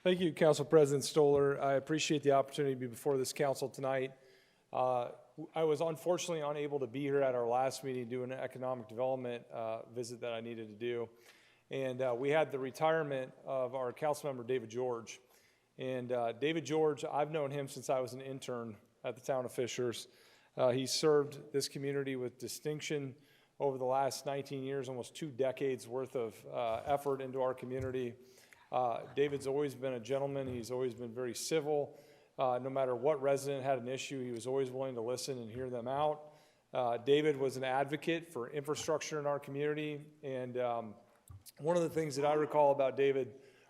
Thank you, Council President Stoller. I appreciate the opportunity to be before this council tonight. I was unfortunately unable to be here at our last meeting doing an economic development visit that I needed to do. And we had the retirement of our council member, David George. And David George, I've known him since I was an intern at the town of Fishers. He served this community with distinction over the last 19 years, almost 2 decades worth of effort into our community. David's always been a gentleman. He's always been very civil. No matter what resident had an issue, he was always willing to listen and hear them out. David was an advocate for infrastructure in our community. And one of the things that I recall about David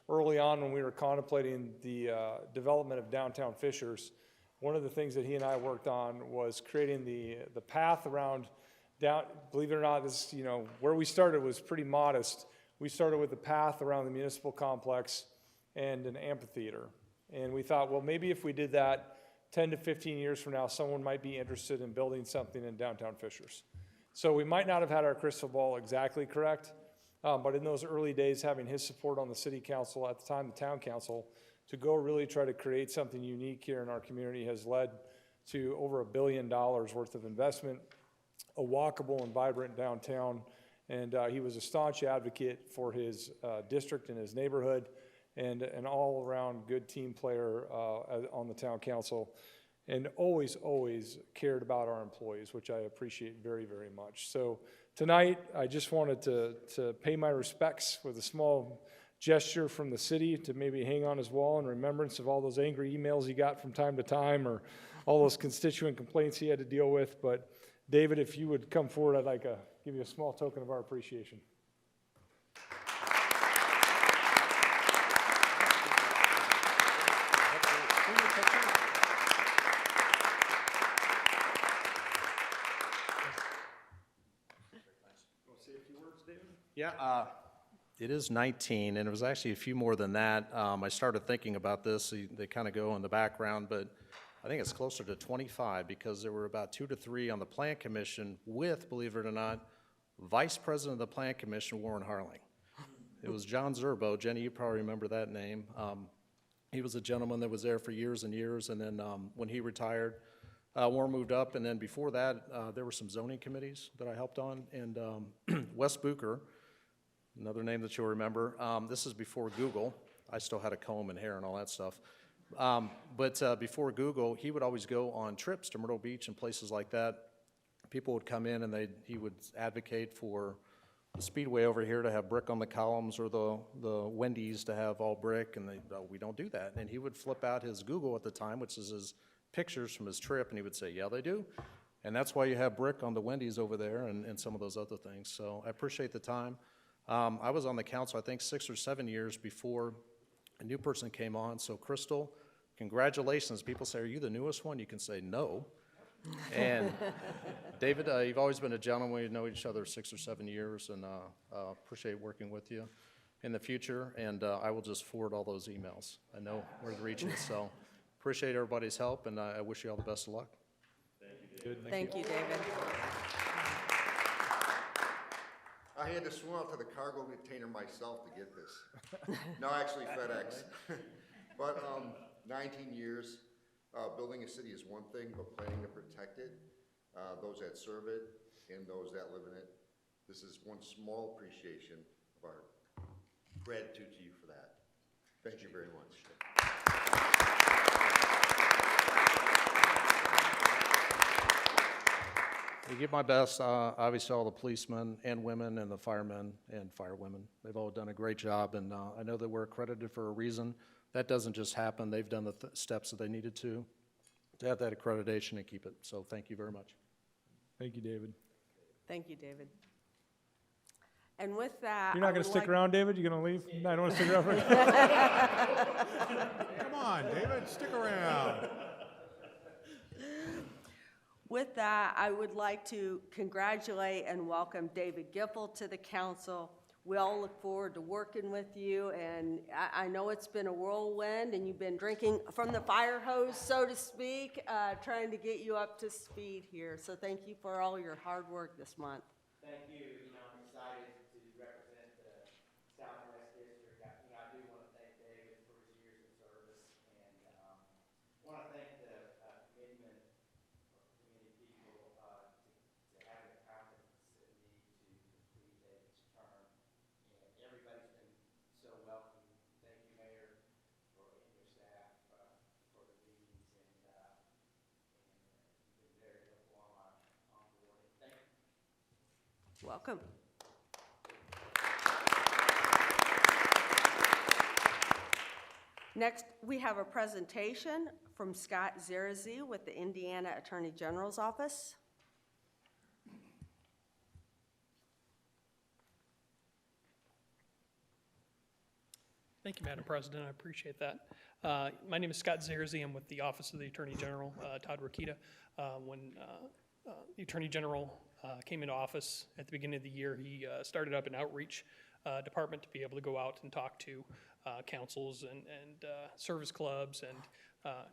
early on when we were contemplating the development of downtown Fishers, one of the things that he and I worked on was creating the path around down. Believe it or not, this, where we started was pretty modest. We started with the path around the municipal complex and an amphitheater. And we thought, well, maybe if we did that 10 to 15 years from now, someone might be interested in building something in downtown Fishers. So we might not have had our crystal ball exactly correct, but in those early days, having his support on the city council, at the time the town council, to go really try to create something unique here in our community has led to over $1 billion worth of investment, a walkable and vibrant downtown. And he was a staunch advocate for his district and his neighborhood, and an all-around good team player on the town council, and always cared about our employees, which I appreciate very, very much. So tonight, I just wanted to pay my respects with a small gesture from the city to maybe hang on his wall in remembrance of all those angry emails he got from time to time, or all those constituent complaints he had to deal with. But David, if you would come forward, I'd like to give you a small token of our appreciation. Yeah, it is 19, and it was actually a few more than that. I started thinking about this. They kind of go in the background, but I think it's closer to 25 because there were about 2 to 3 on the Plan Commission with, believe it or not, Vice President of the Plan Commission, Warren Harling. It was John Zerbo. Jenny, you probably remember that name. He was a gentleman that was there for years and years, and then when he retired, Warren moved up, and then before that, there were some zoning committees that I helped on, and Wes Bucher, another name that you'll remember. This is before Google. I still had a comb and hair and all that stuff. But before Google, he would always go on trips to Myrtle Beach and places like that. People would come in and he would advocate for the Speedway over here to have brick on the columns, or the Wendy's to have all brick, and we don't do that. And he would flip out his Google at the time, which is his pictures from his trip, and he would say, yeah, they do. And that's why you have brick on the Wendy's over there and some of those other things. So I appreciate the time. I was on the council, I think, 6 or 7 years before a new person came on. So Crystal, congratulations. People say, are you the newest one? You can say no. And David, you've always been a gentleman. We know each other 6 or 7 years, and appreciate working with you in the future. And I will just forward all those emails. I know where to reach you. So appreciate everybody's help, and I wish you all the best of luck. Thank you, David. Thank you, David. I had to swim out to the cargo container myself to get this. No, actually FedEx. But 19 years, building a city is one thing, but planning to protect it, those that serve it, and those that live in it. This is one small appreciation of our gratitude to you for that. Thank you very much. I give my best, obviously, all the policemen and women and the firemen and firewomen. They've all done a great job, and I know that we're accredited for a reason. That doesn't just happen. They've done the steps that they needed to have that accreditation and keep it. So thank you very much. Thank you, David. Thank you, David. And with that, you're not going to stick around, David? You're going to leave? No, I don't want to stick around. Come on, David, stick around. With that, I would like to congratulate and welcome David Giffel to the council. We all look forward to working with you, and I know it's been a whirlwind, and you've been drinking from the fire hose, so to speak, trying to get you up to speed here. So thank you for all your hard work this month. Thank you. I'm excited to represent the Southwest District. I do want to thank David for his years of Welcome. Next, we have a presentation from Scott Zerazi with the Indiana Attorney General's Office. Thank you, Madam President. I appreciate that. My name is Scott Zerazi. I'm with the Office of the Attorney General, Todd Rokita. When the Attorney General came into office at the beginning of the year, he started up an outreach department to be able to go out and talk to councils and service clubs and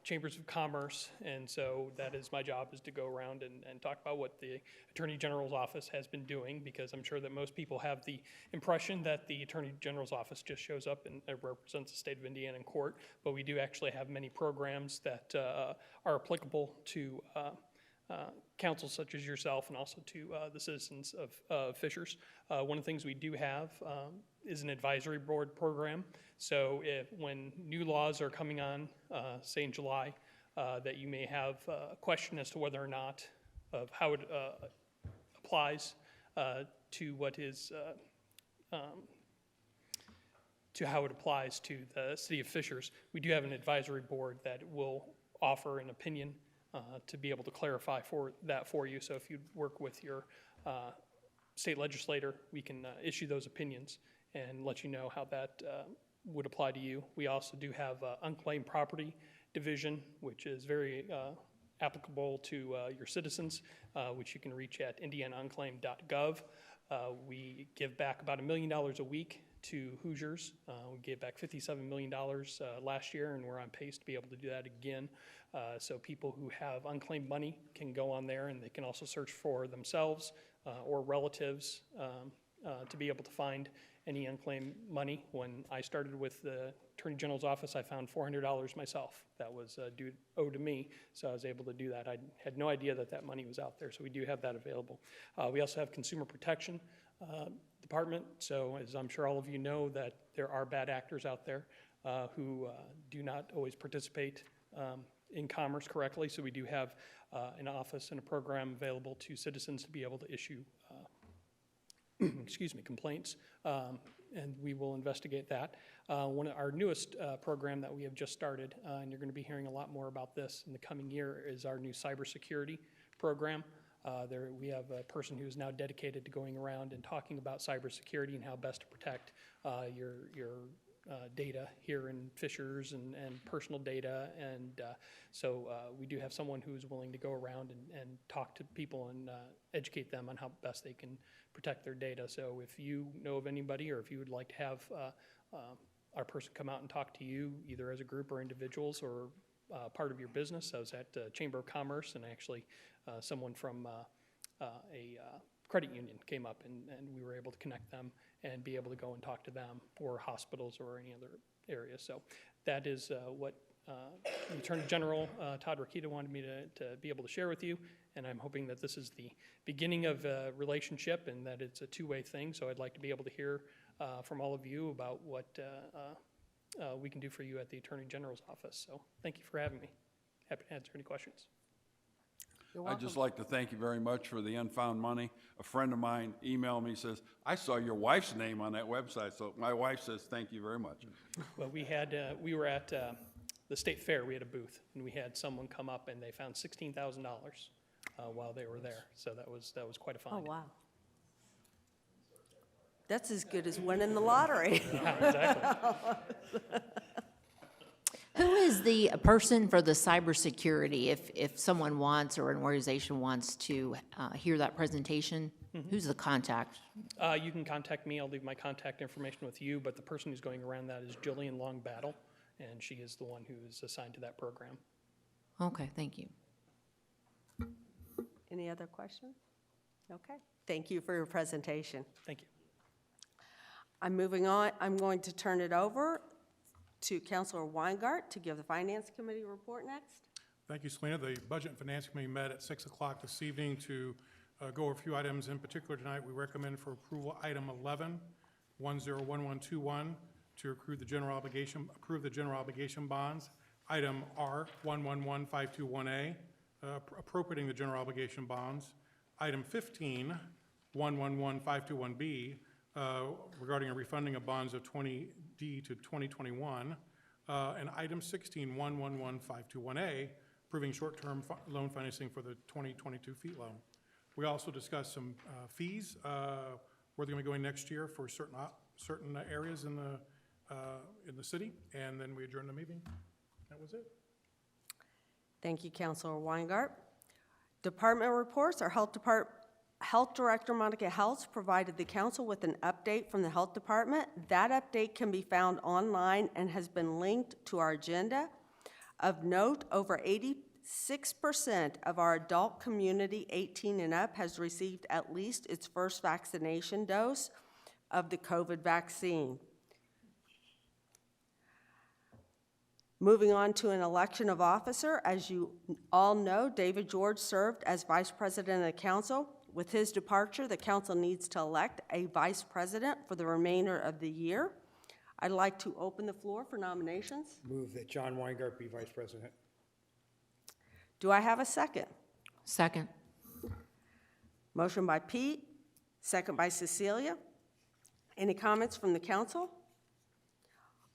chambers of commerce. And so that is my job, is to go around and talk about what the Attorney General's office has been doing, because I'm sure that most people have the impression that the Attorney General's office just shows up and represents the state of Indiana in court, but we do actually have many programs that are applicable to councils such as yourself and also to the citizens of Fishers. One of the things we do have is an advisory board program. So when new laws are coming on, say in July, that you may have a question as to whether or not of how it applies to what is to how it applies to the city of Fishers, we do have an advisory board that will offer an opinion to be able to clarify for you. So if you work with your state legislator, we can issue those opinions and let you know how that would apply to you. We also do have unclaimed property division, which is very applicable to your citizens, which you can reach at indianaunclaimed.gov. We give back about $1 million a week to Hoosiers. We gave back $57 million last year, and we're on pace to be able to do that again. So people who have unclaimed money can go on there, and they can also search for themselves or relatives to be able to find any unclaimed money. When I started with the Attorney General's office, I found $400 myself that was owed to me, so I was able to do that. I had no idea that that money was out there, so we do have that available. We also have consumer protection department, so as I'm sure all of you know, that there are bad actors out there who do not always participate in commerce correctly, so we do have an office and a program available to citizens to be able to issue complaints, and we will investigate that. One of our newest program that we have just started, and you're going to be hearing a lot more about this in the coming year, is our new cybersecurity program. We have a person who is now dedicated to going around and talking about cybersecurity and how best to protect your data here in Fishers and personal data. And so we do have someone who's willing to go around and talk to people and educate them on how best they can protect their data. So if you know of anybody, or if you would like to have our person come out and talk to you, either as a group or individuals or part of your business. I was at Chamber of Commerce, and actually someone from a credit union came up, and we were able to connect them and be able to go and talk to them, or hospitals or any other area. So that is what the Attorney General, Todd Rokita, wanted me to be able to share with you, and I'm hoping that this is the beginning of a relationship and that it's a two-way thing. So I'd like to be able to hear from all of you about what we can do for you at the Attorney General's office. So thank you for having me. Happy to answer any questions. You're I'd welcome. just like to thank you very much for the unfound money. A friend of mine emailed me, says, I saw your wife's name on that website. So my wife says, thank you very much. Well, we were at the State Fair. We had a booth, and we had someone come up, and they found $16,000 while they were there. So that was quite a Oh, find. wow. That's as good as winning the lottery. Yeah, exactly. Who is the person for the cybersecurity? If someone wants, or an organization wants to hear that presentation, who's the contact? You can contact me. I'll leave my contact information with you, but the person who's going around that is Jillian Long Battle, and she is the one who is assigned to that program. Okay, thank you. Any other questions? Okay. Thank you for your presentation. Thank you. I'm moving on. I'm going to turn it over to Councilor Weingart to give the Finance Committee report next. Thank you, Selena. The Budget and Finance Committee met at 6 o'clock this evening to go over a few items. In particular, tonight, we recommend for approval item 11, 101121, to approve the general obligation bonds. Item R 111521A, appropriating the general obligation bonds. Item 15, 111521B regarding a refunding of bonds of 20D to 2021, and item 16111521A approving short-term loan financing for the 2022 fee loan. We also discussed some fees, where they're going to be going next year for certain areas in the city, and then we adjourned the meeting. That was it. Thank you, Councilor Weingart. Department reports. Our Health Director, Monica Heltz, provided the council with an update from the Health Department. That update can be found online and has been linked to our agenda. Of note, over 86% of our adult community 18 and up has received at least its first vaccination dose of the COVID vaccine. Moving on to an election of officer, as you all know, David George served as Vice President of the Council. With his departure, the Council needs to elect a Vice President for the remainder of the year. I'd like to open the floor for nominations. Move that John Weingart be Vice President. Do I have a second? Second. Motion by Pete, second by Cecilia. Any comments from the council?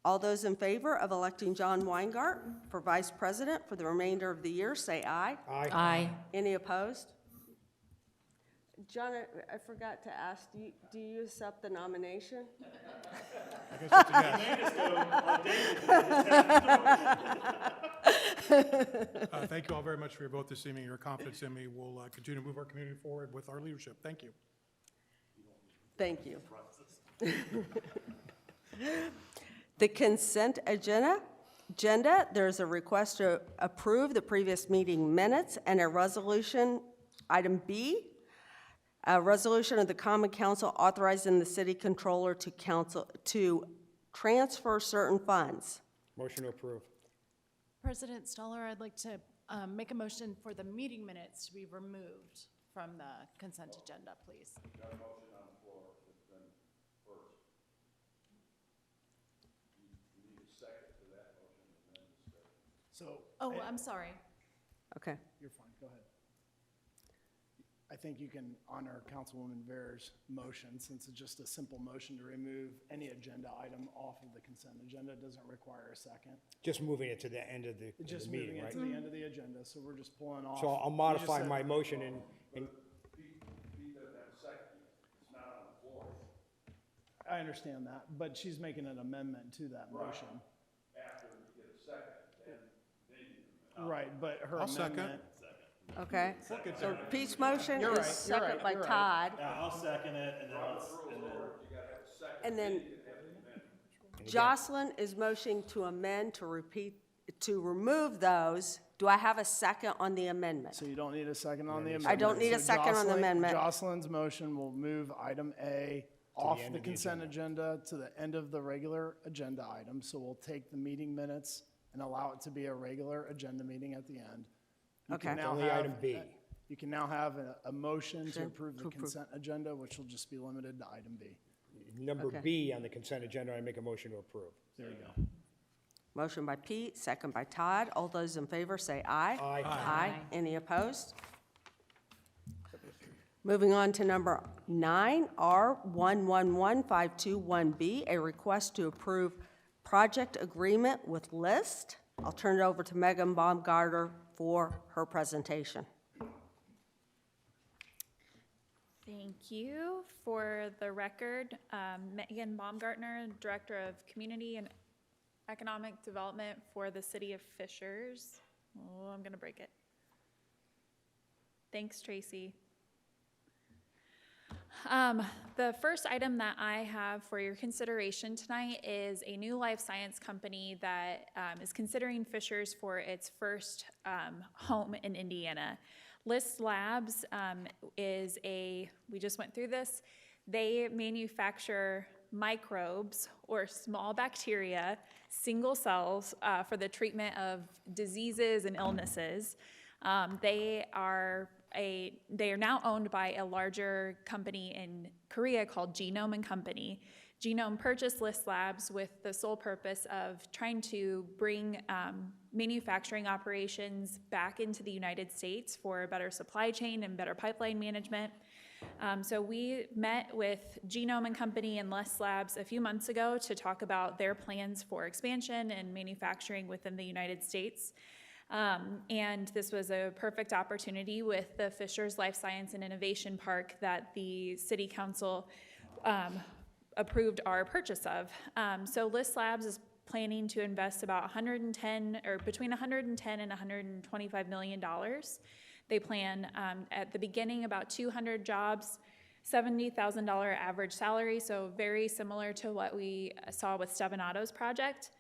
All those in favor of electing John Weingart for Vice President for the remainder of the year, say aye. Aye. Aye. Any opposed? John, I forgot to ask, do you accept the nomination? I guess that's a yes. Thank you all very much for your vote this evening, your confidence in me. We'll continue to move our community forward with our leadership. Thank you. Thank you. The consent agenda, there's a request to approve the previous meeting minutes and a resolution, item B, a resolution of the Common Council authorizing the city controller to transfer certain funds. Motion to approve. President Stoller, I'd like to make a motion for the meeting minutes to be removed from the consent agenda, please. Got a motion on the floor, it's been first. You need a second to that motion and then discussion. So. Oh, I'm sorry. Okay. You're fine, go ahead. I think you can honor Councilwoman Veer's motion, since it's just a simple motion to remove any agenda item off of the consent agenda. It doesn't require a second. Just moving it to the end of the Just meeting, moving it right? to the end of the agenda, so we're just pulling off. So I'll You modify just my said- motion and Pete doesn't have a second, it's not on the floor. I understand that, but she's making an amendment to that motion. After we get a second, then you can. Right, but her I'll second. amendment. Okay. get So there. Pete's motion You're is right, you're second right, by you're right. Todd. I'll second it, and then And then Jocelyn is motioning to amend, to remove those. Do I have a second on the amendment? So you don't need a second on the amendment. I don't need a So second on the amendment. Jocelyn's motion will move item A off end the of the consent agenda to the end of the regular agenda item. So we'll take the meeting minutes and allow it to be a regular agenda meeting at the end. You can Okay. now Only have- item B. You can now have a motion to approve the To approve. consent agenda, which will just be limited to item B. number Okay. B on the consent agenda, I make a motion to approve. There you go. Motion by Pete, second by Todd. All those in favor say aye. Aye. Aye. Any opposed? Moving on to number 9, R111521B, a request to approve project agreement with List. I'll turn it over to Megan Baumgartner for her presentation. Thank you. For the record, Megan Baumgartner, Director of Community and Economic Development for the City of Fishers. Oh, I'm going to break it. Thanks, Tracy. The first item that I have for your consideration tonight is a new life science company that is considering Fishers for its first home in Indiana. List Labs we just went through this, they manufacture microbes or small bacteria, single cells for the treatment of diseases and illnesses. They are now owned by a larger company in Korea called Genome & Company. Genome purchased List Labs with the sole purpose of trying to bring manufacturing operations back into the United States for a better supply chain and better pipeline management. So we met with Genome and Company and Les Labs a few months ago to talk about their plans for expansion and manufacturing within the United States. And this was a perfect opportunity with the Fishers Life Science and Innovation Park that the City Council approved our purchase of. So Les Labs is planning to invest about 110 or between 110 and 125 million dollars. They plan at the beginning about 200 jobs, $70,000 average salary, so very similar to what we saw with Stevanato's project.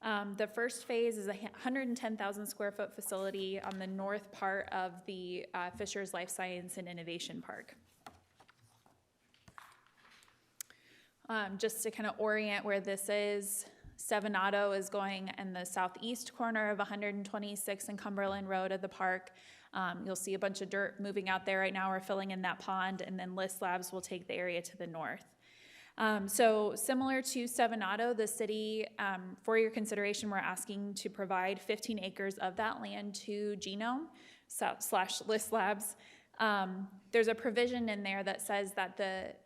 The first phase is a 110,000 square foot facility on the north part of the Fishers Life Science and Innovation Park. Just to kind of orient where this is, Stevanato is going in the southeast corner of 126 and Cumberland Road of the park. You'll see a bunch of dirt moving out there right now. We're filling in that pond, and then Les Labs will take the area to the north. So similar to Stevanato, the city, for your consideration, we're asking to provide 15 acres of that land to Genome / Les Labs. There's a provision in there that says that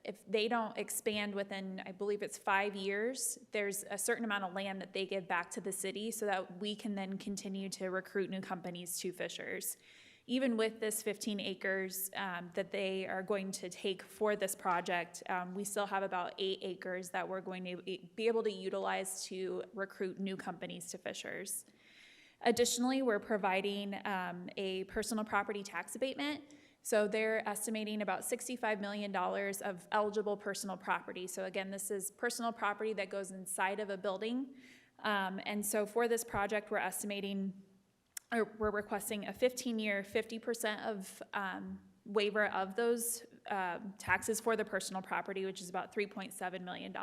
if they don't expand within, I believe it's 5 years, there's a certain amount of land that they give back to the city so that we can then continue to recruit new companies to Fishers. Even with this 15 acres that they are going to take for this project, we still have about 8 acres that we're going to be able to utilize to recruit new companies to Fishers. Additionally, we're providing a personal property tax abatement. So they're estimating about $65 million of eligible personal property. So again, this is personal property that goes inside of a building. And so for this project, we're requesting a 15-year, 50% of waiver of those taxes for the personal property, which is about $3.7 million.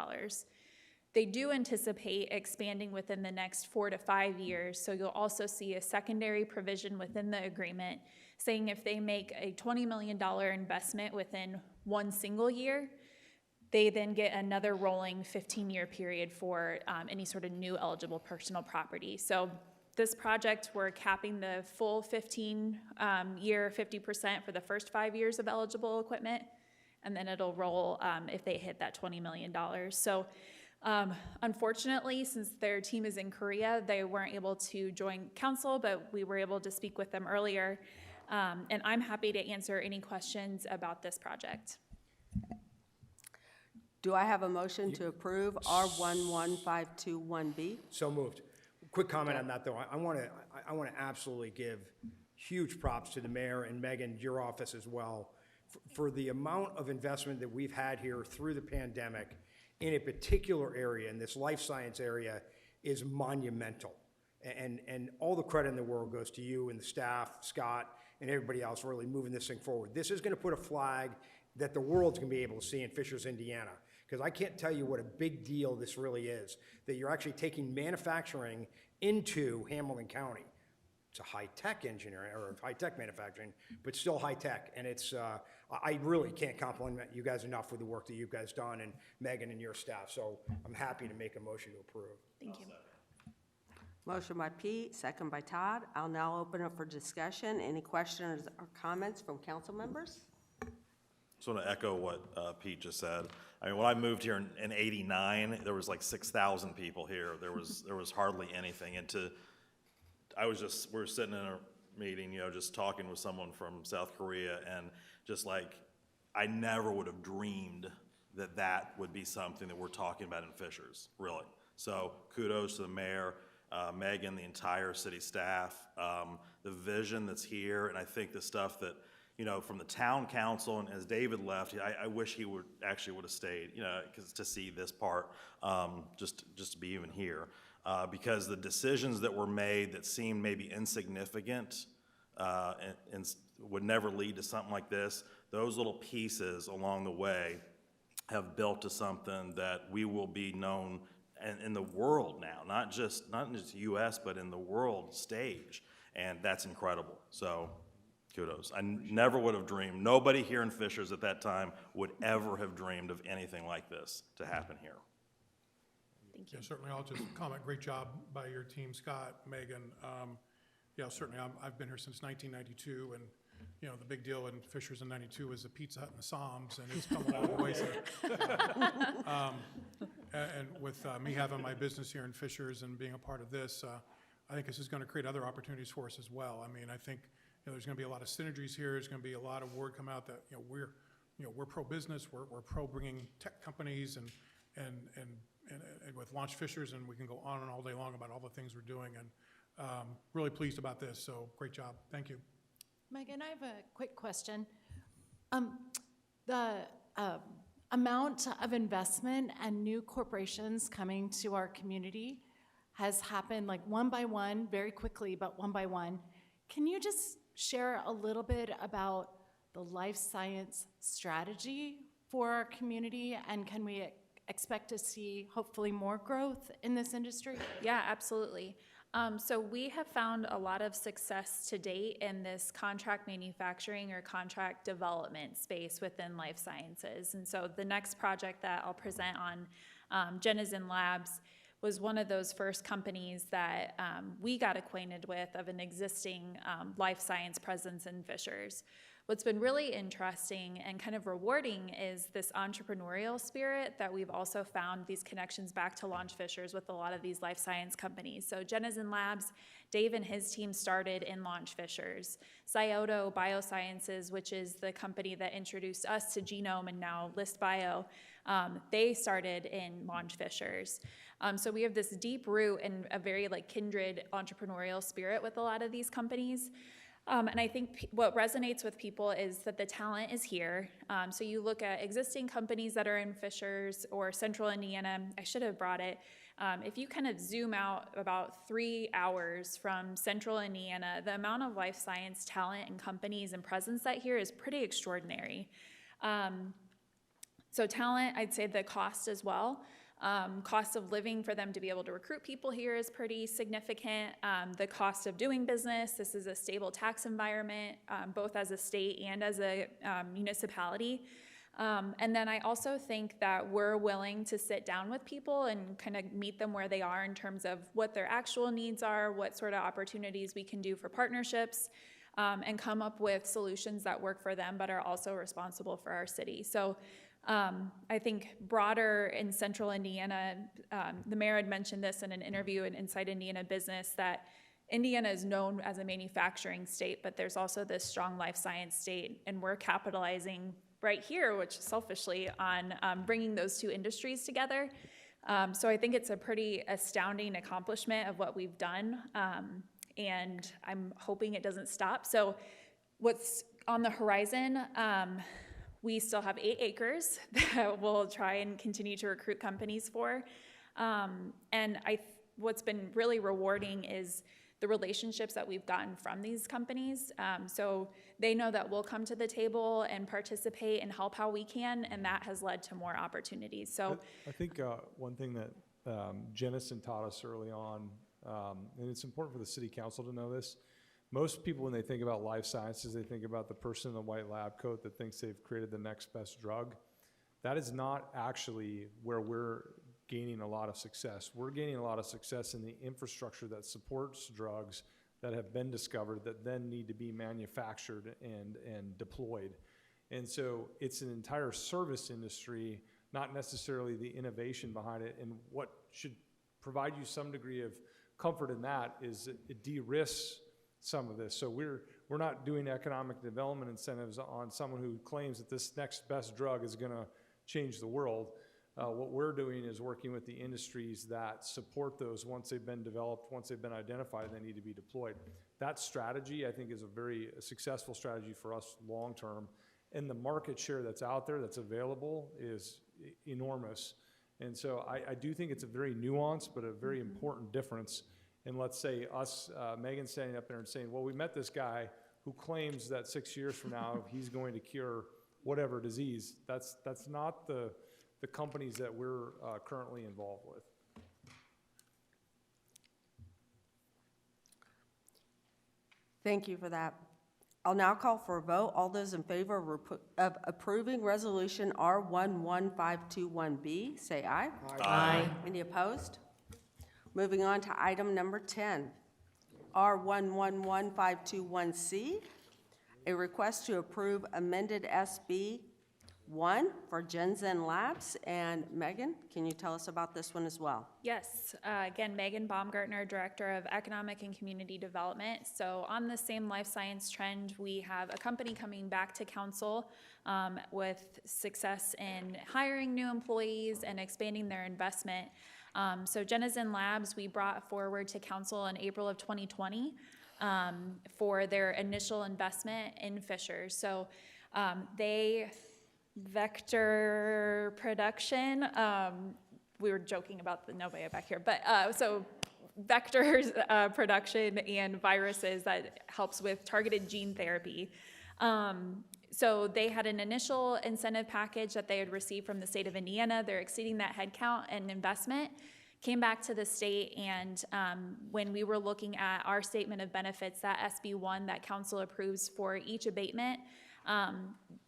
They do anticipate expanding within the next 4 to 5 years, so you'll also see a secondary provision within the agreement saying if they make a $20 million investment within one single year, they then get another rolling 15-year period for any sort of new eligible personal property. So this project, we're capping the full 15-year 50% for the first 5 years of eligible equipment, and then it'll roll if they hit that $20 million. So unfortunately, since their team is in Korea, they weren't able to join council, but we were able to speak with them earlier. And I'm happy to answer any questions about this project. Do I have a motion to approve R11521B? So moved. Quick comment on that, though. I want to absolutely give huge props to the mayor and Megan, your office as well, for the amount of investment that we've had here through the pandemic in a particular area, in this life science area, is monumental. And all the credit in the world goes to you and the staff, Scott, and everybody else really moving this thing forward. This is going to put a flag that the world's going to be able to see in Fishers, Indiana. Because I can't tell you what a big deal this really is, that you're actually taking manufacturing into Hamilton County. It's a high-tech engineering, or high-tech manufacturing, but still high-tech. And it's, I really can't compliment you guys enough with the work that you guys done, and Megan and your staff. So I'm happy to make a motion to approve. Thank you. Motion by Pete, second by Todd. I'll now open up for discussion. Any questions or comments from council members? Just want to echo what Pete just said. I mean, when I moved here in '89, there was like 6,000 people here. There was hardly anything. And we were sitting in a meeting, just talking with someone from South Korea, and just like, I never would have dreamed that would be something that we're talking about in Fishers, really. So kudos to the mayor, Megan, the entire city staff, the vision that's here, and I think the stuff that, from the town council, and as David left, I wish he would have stayed, because to see this part, just to be even here, because the decisions that were made that seemed maybe insignificant and would never lead to something like this, those little pieces along the way have built to something that we will be known in the world now, not just U.S., but in the world stage, and that's incredible. So kudos. I never would have dreamed, nobody here in Fishers at that time would ever have dreamed of anything like this to happen here. Thank you. Yeah, certainly, I'll just comment, great job by your team, Scott, Megan. Yeah, certainly, I've been here since 1992, and you know, the big deal in Fishers in '92 was the Pizza Hut and the Psalms, and it's come a long way since. And with me having my business here in Fishers and being a part of this, I think this is going to create other opportunities for us as well. I mean, I think, you know, there's going to be a lot of synergies here. There's going to be a lot of word come out that, you know, we're pro-business, we're pro bringing tech companies and with Launch Fishers, and we can go on and all day long about all the things we're doing, and really pleased about this, so great job. Thank you. Megan, I have a quick question. The amount of investment and new corporations coming to our community has happened like one by one, very quickly, but one by one. Can you just share a little bit about the life science strategy for our community, and can we expect to see hopefully more growth in this industry? Yeah, absolutely. So we have found a lot of success to date in this contract manufacturing or contract development space within life sciences. And so the next project that I'll present on, Jenizen Labs, was one of those first companies that we got acquainted with of an existing life science presence in Fishers. What's been really interesting and kind of rewarding is this entrepreneurial spirit that we've also found these connections back to Launch Fishers with a lot of these life science companies. So Jenizen Labs, Dave and his team started in Launch Fishers. Scioto Biosciences, which is the company that introduced us to Genome and now List Bio, they started in Launch Fishers. So we have this deep root and a very like kindred entrepreneurial spirit with a lot of these companies. And I think what resonates with people is that the talent is here. So you look at existing companies that are in Fishers or Central Indiana. I should have brought it. If you kind of zoom out about 3 hours from Central Indiana, the amount of life science talent and companies and presence that here is pretty extraordinary. So talent, I'd say the cost as well. Cost of living for them to be able to recruit people here is pretty significant. The cost of doing business, this is a stable tax environment, both as a state and as a municipality. And then I also think that we're willing to sit down with people and kind of meet them where they are in terms of what their actual needs are, what sort of opportunities we can do for partnerships, and come up with solutions that work for them but are also responsible for our city. So I think broader in Central Indiana, the mayor had mentioned this in an interview in Inside Indiana Business, that Indiana is known as a manufacturing state, but there's also this strong life science state, and we're capitalizing right here, which selfishly, on bringing those two industries together. So I think it's a pretty astounding accomplishment of what we've done, and I'm hoping it doesn't stop. So what's on the horizon, we still have 8 acres that we'll try and continue to recruit companies for. And what's been really rewarding is the relationships that we've gotten from these companies. So they know that we'll come to the table and participate and help how we can, and that has led to more opportunities. So I think one thing that Jenizen taught us early on, and it's important for the city council to know this, most people, when they think about life sciences, they think about the person in the white lab coat that thinks they've created the next best drug. That is not actually where we're gaining a lot of success. We're gaining a lot of success in the infrastructure that supports drugs that have been discovered that then need to be manufactured and deployed. And so it's an entire service industry, not necessarily the innovation behind it. And what should provide you some degree of comfort in that is it de-risks some of this. So we're not doing economic development incentives on someone who claims that this next best drug is going to change the world. What we're doing is working with the industries that support those once they've been developed, once they've been identified, they need to be deployed. That strategy, I think, is a very successful strategy for us long term. And the market share that's out there, that's available, is enormous. And so I do think it's a very nuanced but a very important difference. And let's say us, Megan standing up there and saying, well, we met this guy who claims that 6 years from now he's going to cure whatever disease. That's not the companies that we're currently involved with. Thank you for that. I'll now call for a vote. All those in favor of approving Resolution R11521B, say aye. Aye. Any opposed? Moving on to item number 10, R111521C, a request to approve amended SB 1 for Genzen Labs. And Megan, can you tell us about this one as well? Yes, again, Megan Baumgartner, Director of Economic and Community Development. So on the same life science trend, we have a company coming back to council with success in hiring new employees and expanding their investment. So Genzen Labs, we brought forward to council in April of 2020 for their initial investment in Fishers. So they vector production, we were joking about the Novaya back here, but so vectors production and viruses that helps with targeted gene therapy. So they had an initial incentive package that they had received from the state of Indiana. They're exceeding that headcount and investment. Came back to the state, and when we were looking at our statement of benefits, that SB1 that council approves for each abatement,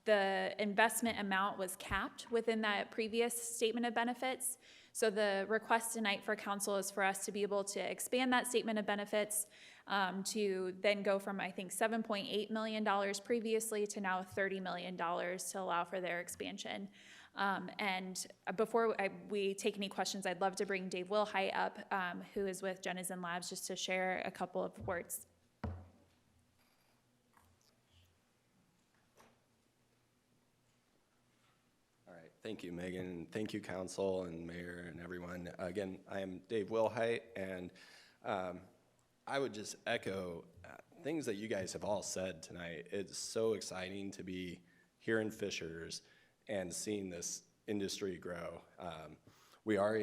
the investment amount was capped within that previous statement of benefits. So the request tonight for council is for us to be able to expand that statement of benefits to then go from, I think, $7.8 million previously to now $30 million to allow for their expansion. And before we take any questions, I'd love to bring Dave Wilhite up, who is with Genzen Labs, just to share a couple of words. Thank you, Megan, and thank you, council and mayor and everyone. Again, I am Dave Wilhite, and I would just echo things that you guys have all said tonight. It's so exciting to be here in Fishers and seeing this industry grow. We are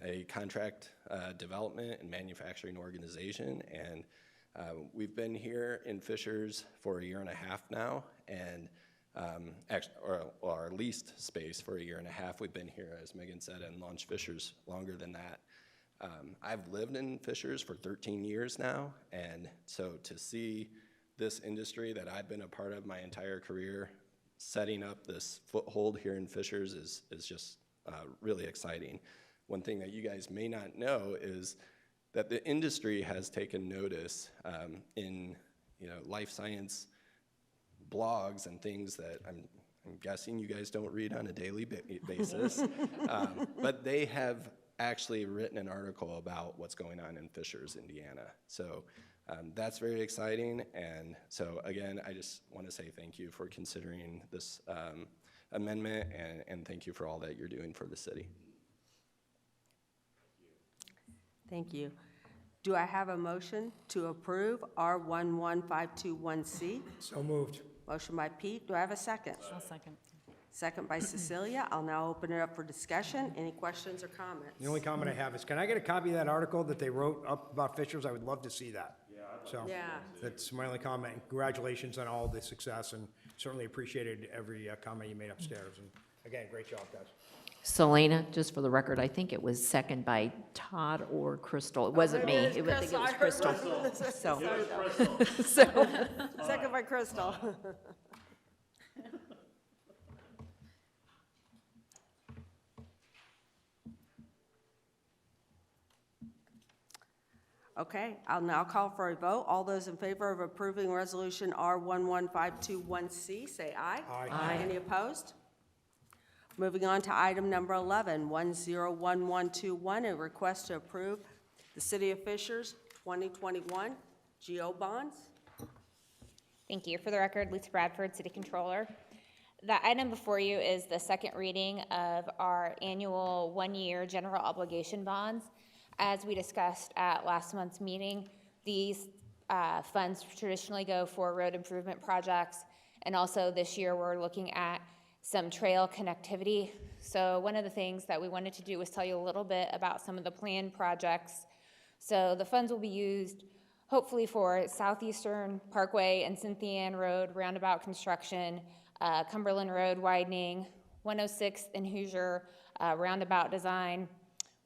a contract development and manufacturing organization, and we've been here in Fishers for 1.5 years now, and our leased space for 1.5 years. We've been here, as Megan said, and launched Fishers longer than that. I've lived in Fishers for 13 years now, and so to see this industry that I've been a part of my entire career setting up this foothold here in Fishers is just really exciting. One thing that you guys may not know is that the industry has taken notice in life science blogs and things that I'm guessing you guys don't read on a daily basis, but they have actually written an article about what's going on in Fishers, Indiana. So that's very exciting, and so again, I just want to say thank you for considering this amendment, and thank you for all that you're doing for the city. Thank you. Do I have a motion to approve R11521C? So moved. Motion by Pete. Do I have a second? I'll second. Second by Cecilia. I'll now open it up for discussion. Any questions or comments? The only comment I have is, can I get a copy of that article that they wrote up about Fishers? I would love to see that. So that's my only comment. Congratulations on all the success, and certainly appreciated every comment you made upstairs. And again, great job, guys. Selena, just for the record, I think it was second by Todd or Crystal. It wasn't me. I think it was Crystal. So. Second by Crystal. Okay, I'll now call for a vote. All those in favor of approving resolution R11521C, say aye. Aye. Any opposed? Moving on to item number 11, 101121, a request to approve the City of Fishers 2021 GO bonds. Thank you. For the record, Lisa Bradford, City Controller. The item before you is the second reading of our annual one-year general obligation bonds. As we discussed at last month's meeting, these funds traditionally go for road improvement projects, and also this year we're looking at some trail connectivity. So one of the things that we wanted to do was tell you a little bit about some of the planned projects. So the funds will be used hopefully for Southeastern Parkway and Cynthia Ann Road roundabout construction, Cumberland Road widening, 106th and Hoosier roundabout design,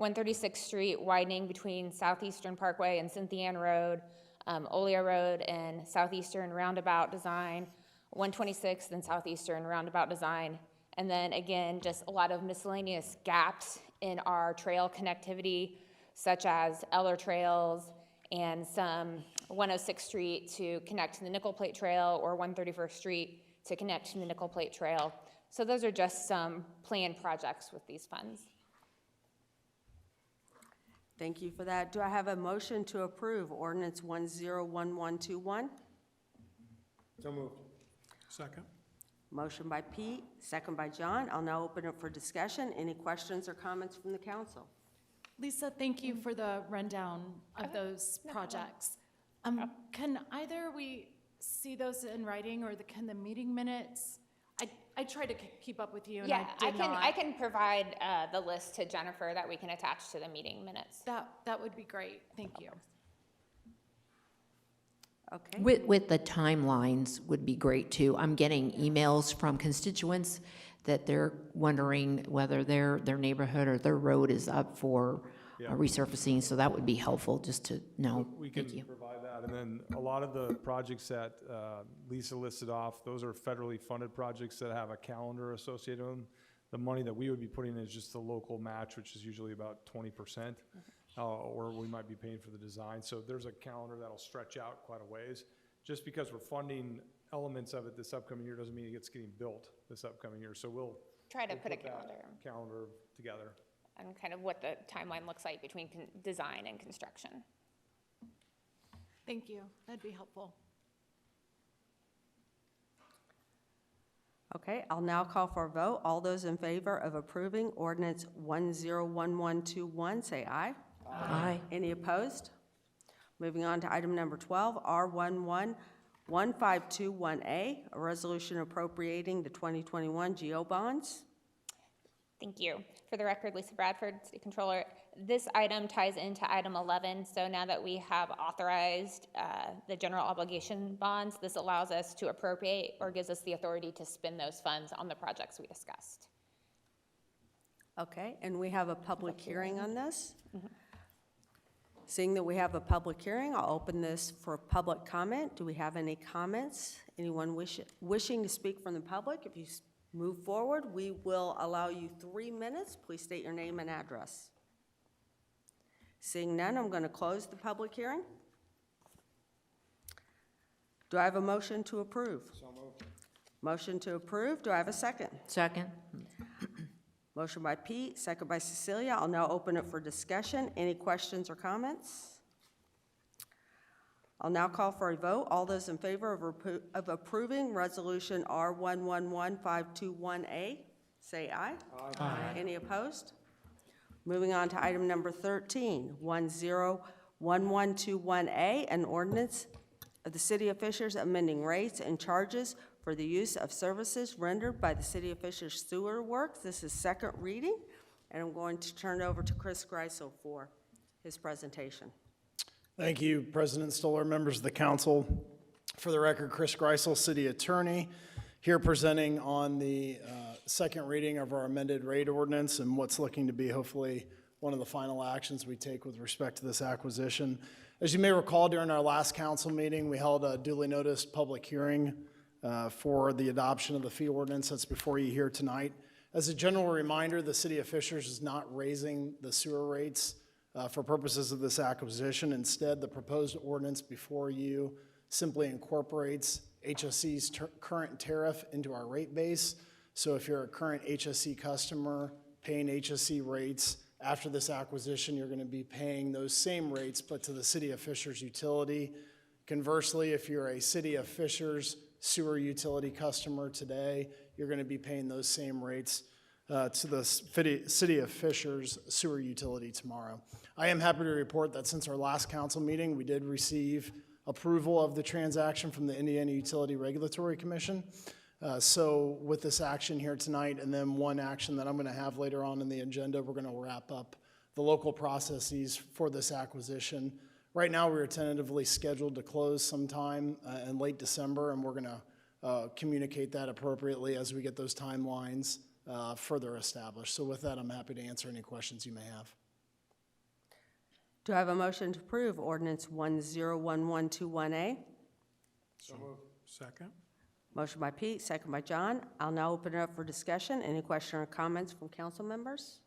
136th Street widening between Southeastern Parkway and Cynthia Ann Road, Olia Road and Southeastern roundabout design, 126th and Southeastern roundabout design, and then again, just a lot of miscellaneous gaps in our trail connectivity, such as Eller trails and some 106th Street to connect to the Nickel Plate Trail, or 131st Street to connect to the Nickel Plate Trail. So those are just some planned projects with these funds. Thank you for that. Do I have a motion to approve ordinance 101121? So moved. Second. Motion by Pete, second by John. I'll now open it for discussion. Any questions or comments from the council? Lisa, thank you for the rundown of those projects. Can either we see those in writing, or can the meeting minutes? I tried to keep up with you, and Yeah, I did not. I can provide the list to Jennifer that we can attach to the meeting minutes. That would be great. Thank you. Okay. With the timelines would be great too. I'm getting emails from constituents that they're wondering whether their neighborhood or their road is up for resurfacing, so that would be helpful just to know. We can Thank you. provide that. And then a lot of the projects that Lisa listed off, those are federally funded projects that have a calendar associated with them. The money that we would be putting in is just the local match, which is usually about 20%, or we might be paying for the design. So there's a calendar that'll stretch out quite a ways. Just because we're funding elements of it this upcoming year doesn't mean it's getting built this upcoming year. So we'll Try to put a that calendar together. and kind of what the timeline looks like between design and construction. Thank you. That'd be helpful. Okay, I'll now call for a vote. All those in favor of approving ordinance 101121, say aye. Aye. Any opposed? Moving on to item number 12, R111521A, a resolution appropriating the 2021 GO bonds. Thank you. For the record, Lisa Bradford, City Controller. This item ties into item 11, so now that we have authorized the general obligation bonds, this allows us to appropriate, or gives us the authority to spend those funds on the projects we discussed. Okay, and we have a public hearing on this. Seeing that we have a public hearing, I'll open this for public comment. Do we have any comments? Anyone wishing to speak from the public? If you move forward, we will allow you 3 minutes. Please state your name and address. Seeing none, I'm going to close the public hearing. Do I have a motion to approve? So moved. Motion to approve. Do I have a second? Second? Motion by Pete, second by Cecilia. I'll now open it for discussion. Any questions or comments? I'll now call for a vote. All those in favor of approving Resolution R111521A, say aye. Aye. Any opposed? Moving on to item number 13, 101121A, an ordinance of the City of Fishers amending rates and charges for the use of services rendered by the City of Fishers Sewer Works. This is second reading, and I'm going to turn it over to Chris Greisel for his presentation. Thank you, President Stoller, members of the council. For the record, Chris Greisel, City Attorney, here presenting on the second reading of our amended rate ordinance and what's looking to be hopefully one of the final actions we take with respect to this acquisition. As you may recall, during our last council meeting, we held a duly noticed public hearing for the adoption of the fee ordinance that's before you here tonight. As a general reminder, the City of Fishers is not raising the sewer rates for purposes of this acquisition. Instead, the proposed ordinance before you simply incorporates HSC's current tariff into our rate base. So if you're a current HSC customer paying HSC rates, after this acquisition, you're going to be paying those same rates, but to the City of Fishers utility. Conversely, if you're a City of Fishers sewer utility customer today, you're going to be paying those same rates to the City of Fishers sewer utility tomorrow. I am happy to report that since our last council meeting, we did receive approval of the transaction from the Indiana Utility Regulatory Commission. So with this action here tonight, and then one action that I'm going to have later on in the agenda, we're going to wrap up the local processes for this acquisition. Right now, we're tentatively scheduled to close sometime in late December, and we're going to communicate that appropriately as we get those timelines further established. So with that, I'm happy to answer any questions you may have. Do I have a motion to approve ordinance 101121A? So moved. Second. Motion by Pete, second by John. I'll now open it up for discussion. Any question or comments from council members?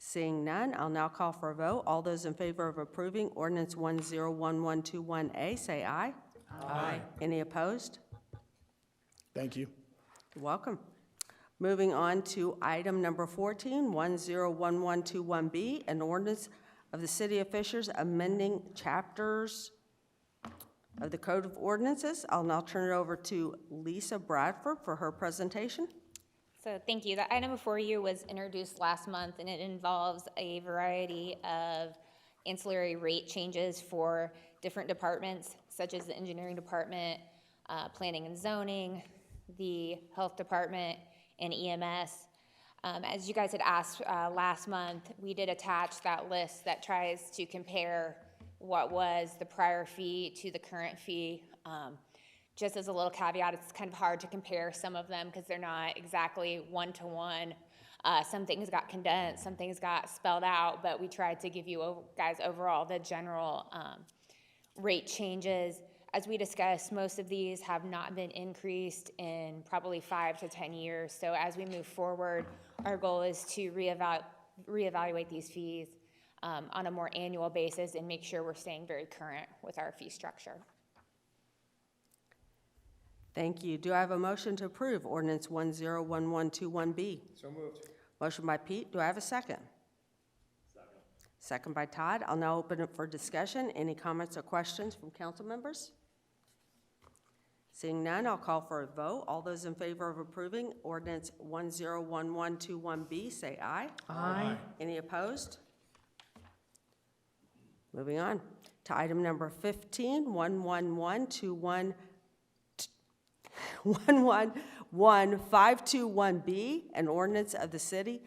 Seeing none, I'll now call for a vote. All those in favor of approving ordinance 101121A, say aye. Aye. Any opposed? Thank you. You're welcome. Moving on to item number 14, 101121B, an ordinance of the City of Fishers amending chapters of the Code of Ordinances. I'll now turn it over to Lisa Bradford for her presentation. So thank you. The item before you was introduced last month, and it involves a variety of ancillary rate changes for different departments, such as the engineering department, planning and zoning, the health department, and EMS. As you guys had asked last month, we did attach that list that tries to compare what was the prior fee to the current fee. Just as a little caveat, it's kind of hard to compare some of them because they're not exactly one-to-one. Some things got condensed, some things got spelled out, but we tried to give you guys overall the general rate changes. As we discussed, most of these have not been increased in probably 5 to 10 years. So as we move forward, our goal is to reevaluate these fees on a more annual basis and make sure we're staying very current with our fee structure. Thank you. Do I have a motion to approve ordinance 101121B? So moved. Motion by Pete. Do I have a second? Second by Todd. I'll now open it for discussion. Any comments or questions from council members? Seeing none, I'll call for a vote. All those in favor of approving ordinance 101121B, say aye. Aye. Any opposed? Moving on to item number 15, 111521B, an ordinance of the city,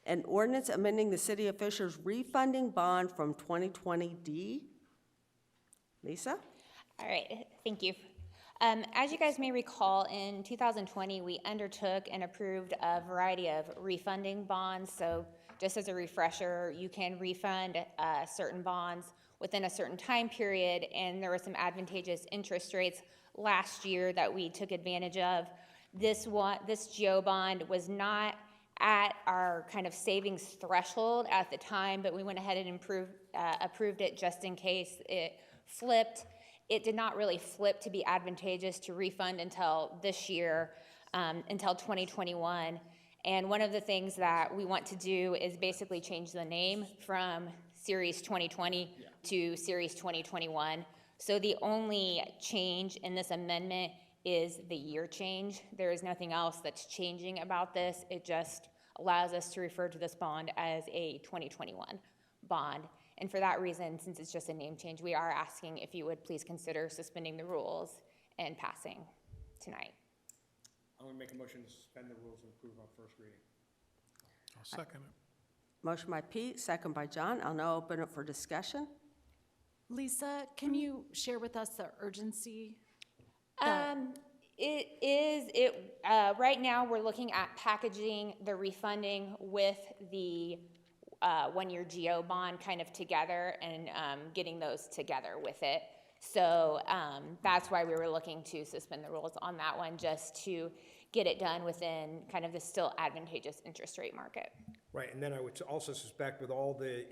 an ordinance amending the City of Fishers refunding bond from 2020D. Lisa? All right, thank you. As you guys may recall, in 2020, we undertook and approved a variety of refunding bonds. So just as a refresher, you can refund certain bonds within a certain time period, and there were some advantageous interest rates last year that we took advantage of. This GO bond was not at our kind of savings threshold at the time, but we went ahead and approved it just in case it flipped. It did not really flip to be advantageous to refund until this year, until 2021. And one of the things that we want to do is basically change the name from Series 2020 to Series 2021. So the only change in this amendment is the year change. There is nothing else that's changing about this. It just allows us to refer to this bond as a 2021 bond. And for that reason, since it's just a name change, we are asking if you would please consider suspending the rules and passing tonight. I'm going to make a motion to suspend the rules and approve on first reading. I'll second it. Motion by Pete, second by John. I'll now open it for discussion. Lisa, can you share with us the urgency? Right now, we're looking at packaging the refunding with the one-year GO bond kind of together and getting those together with it. So that's why we were looking to suspend the rules on that one, just to get it done within kind of the still advantageous interest rate market. Right, and then I would also suspect with all the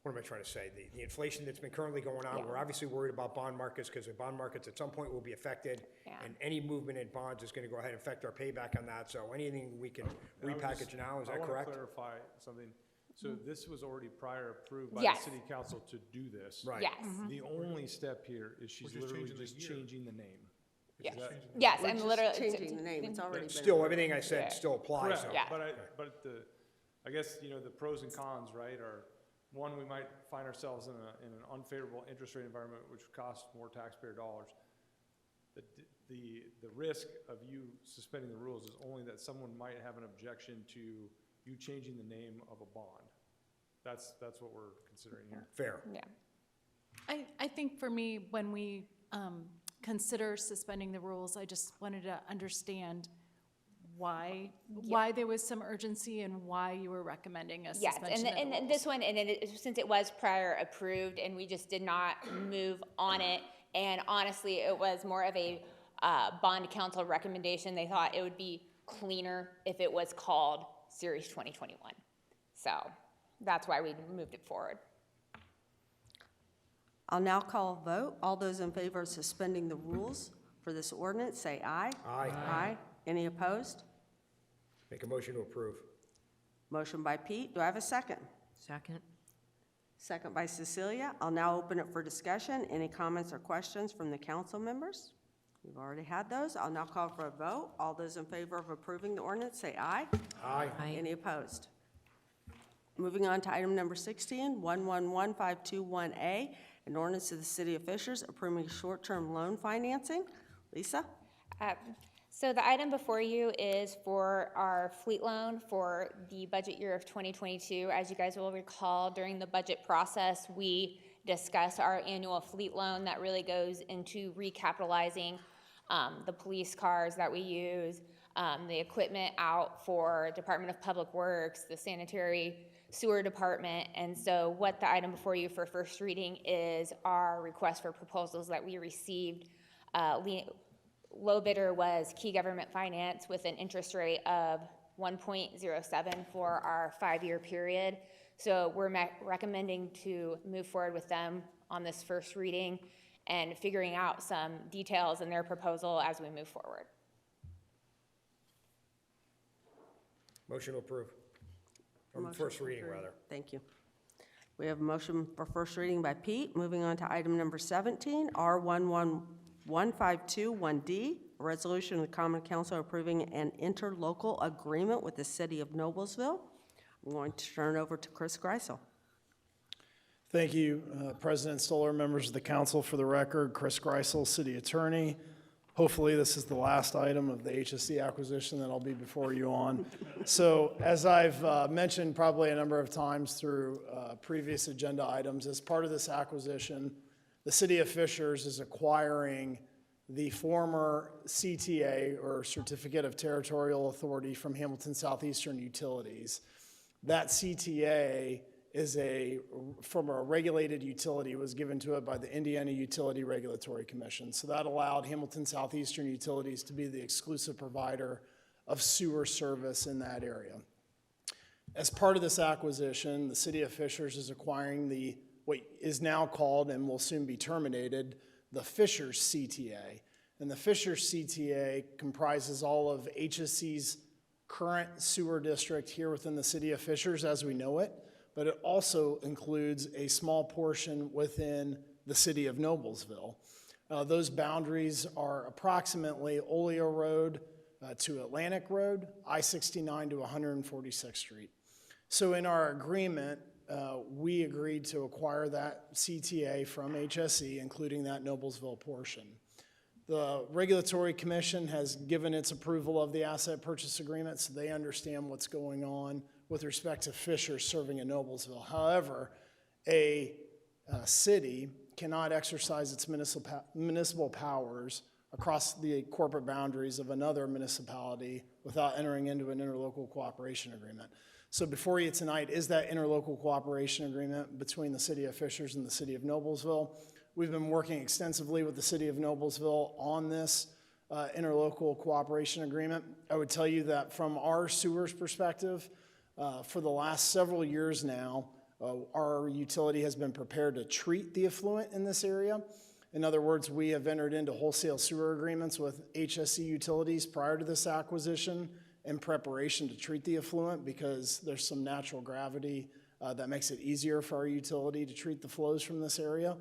what am I trying to say? The inflation that's been currently going on, we're obviously worried about bond markets because the bond markets at some point will be affected. Yeah. And any movement in bonds is going to go ahead and affect our payback on that. So anything we can repackage now, is that correct? I want to clarify something. So this was already prior approved by Yes. the city council to do this. Right. Yes. The only step here is she's We're just literally changing the just year. changing the name. Yes, that- yes, We're I'm just literally changing the name. It's already been. Still, everything I said Yeah. still applies. Correct, though. Yeah. but I guess, the pros and cons, right, are, one, we might find ourselves in an unfavorable interest rate environment, which costs more taxpayer dollars. The risk of you suspending the rules is only that someone might have an objection to you changing the name of a bond. That's what we're considering here. Fair. yeah. I think for me, when we consider suspending the rules, I just wanted to understand why there was some urgency and why you were recommending a Yes, suspension of the and rules. this one, since it was prior approved and we just did not move on it, and honestly, it was more of a bond council recommendation. They thought it would be cleaner if it was called Series 2021. So that's why we moved it forward. I'll now call a vote. All those in favor of suspending the rules for this ordinance, say aye. Aye. Aye. Any opposed? Make a motion to approve. Motion by Pete. Do I have a second? Second. Second by Cecilia. I'll now open it for discussion. Any comments or questions from the council members? We've already had those. I'll now call for a vote. All those in favor of approving the ordinance, say aye. Aye. Aye. Any opposed? Moving on to item number 16, 111521A, an ordinance of the City of Fishers approving short-term loan financing. Lisa? So the item before you is for our fleet loan for the budget year of 2022. As you guys will recall, during the budget process, we discuss our annual fleet loan that really goes into recapitalizing the police cars that we use, the equipment out for Department of Public Works, the sanitary sewer department. And so what the item before you for first reading is our request for proposals that we received. Low bidder was Key Government Finance with an interest rate of 1.07 for our 5-year period. So we're recommending to move forward with them on this first reading and figuring out some details in their proposal as we move forward. Motion to approve. From first reading, rather. Thank you. We have a motion for first reading by Pete. Moving on to item number 17, R111521D, a resolution of the Common Council approving an interlocal agreement with the City of Noblesville. I'm going to turn it over to Chris Greisel. Thank you, President Stoller, members of the council. For the record, Chris Greisel, City Attorney. Hopefully, this is the last item of the HSC acquisition that I'll be before you on. So, as I've mentioned probably a number of times through previous agenda items, as part of this acquisition, the City of Fishers is acquiring the former CTA, or Certificate of Territorial Authority, from Hamilton Southeastern Utilities. That CTA is from a regulated utility, was given to it by the Indiana Utility Regulatory Commission. So that allowed Hamilton Southeastern Utilities to be the exclusive provider of sewer service in that area. As part of this acquisition, the City of Fishers is acquiring what is now called and will soon be terminated, the Fishers CTA. And the Fishers CTA comprises all of HSC's current sewer district here within the City of Fishers as we know it, but it also includes a small portion within the City of Noblesville. Those boundaries are approximately Oleo Road to Atlantic Road, I-69 to 146th Street. So in our agreement, we agreed to acquire that CTA from HSE, including that Noblesville portion. The Regulatory Commission has given its approval of the asset purchase agreement, so they understand what's going on with respect to Fishers serving in Noblesville. However, a city cannot exercise its municipal powers across the corporate boundaries of another municipality without entering into an interlocal cooperation agreement. So before you tonight is that interlocal cooperation agreement between the City of Fishers and the City of Noblesville. We've been working extensively with the City of Noblesville on this interlocal cooperation agreement. I would tell you that from our sewers perspective, for the last several years now, our utility has been prepared to treat the effluent in this area. In other words, we have entered into wholesale sewer agreements with HSC utilities prior to this acquisition in preparation to treat the effluent because there's some natural gravity that makes it easier for our utility to treat the flows from this area.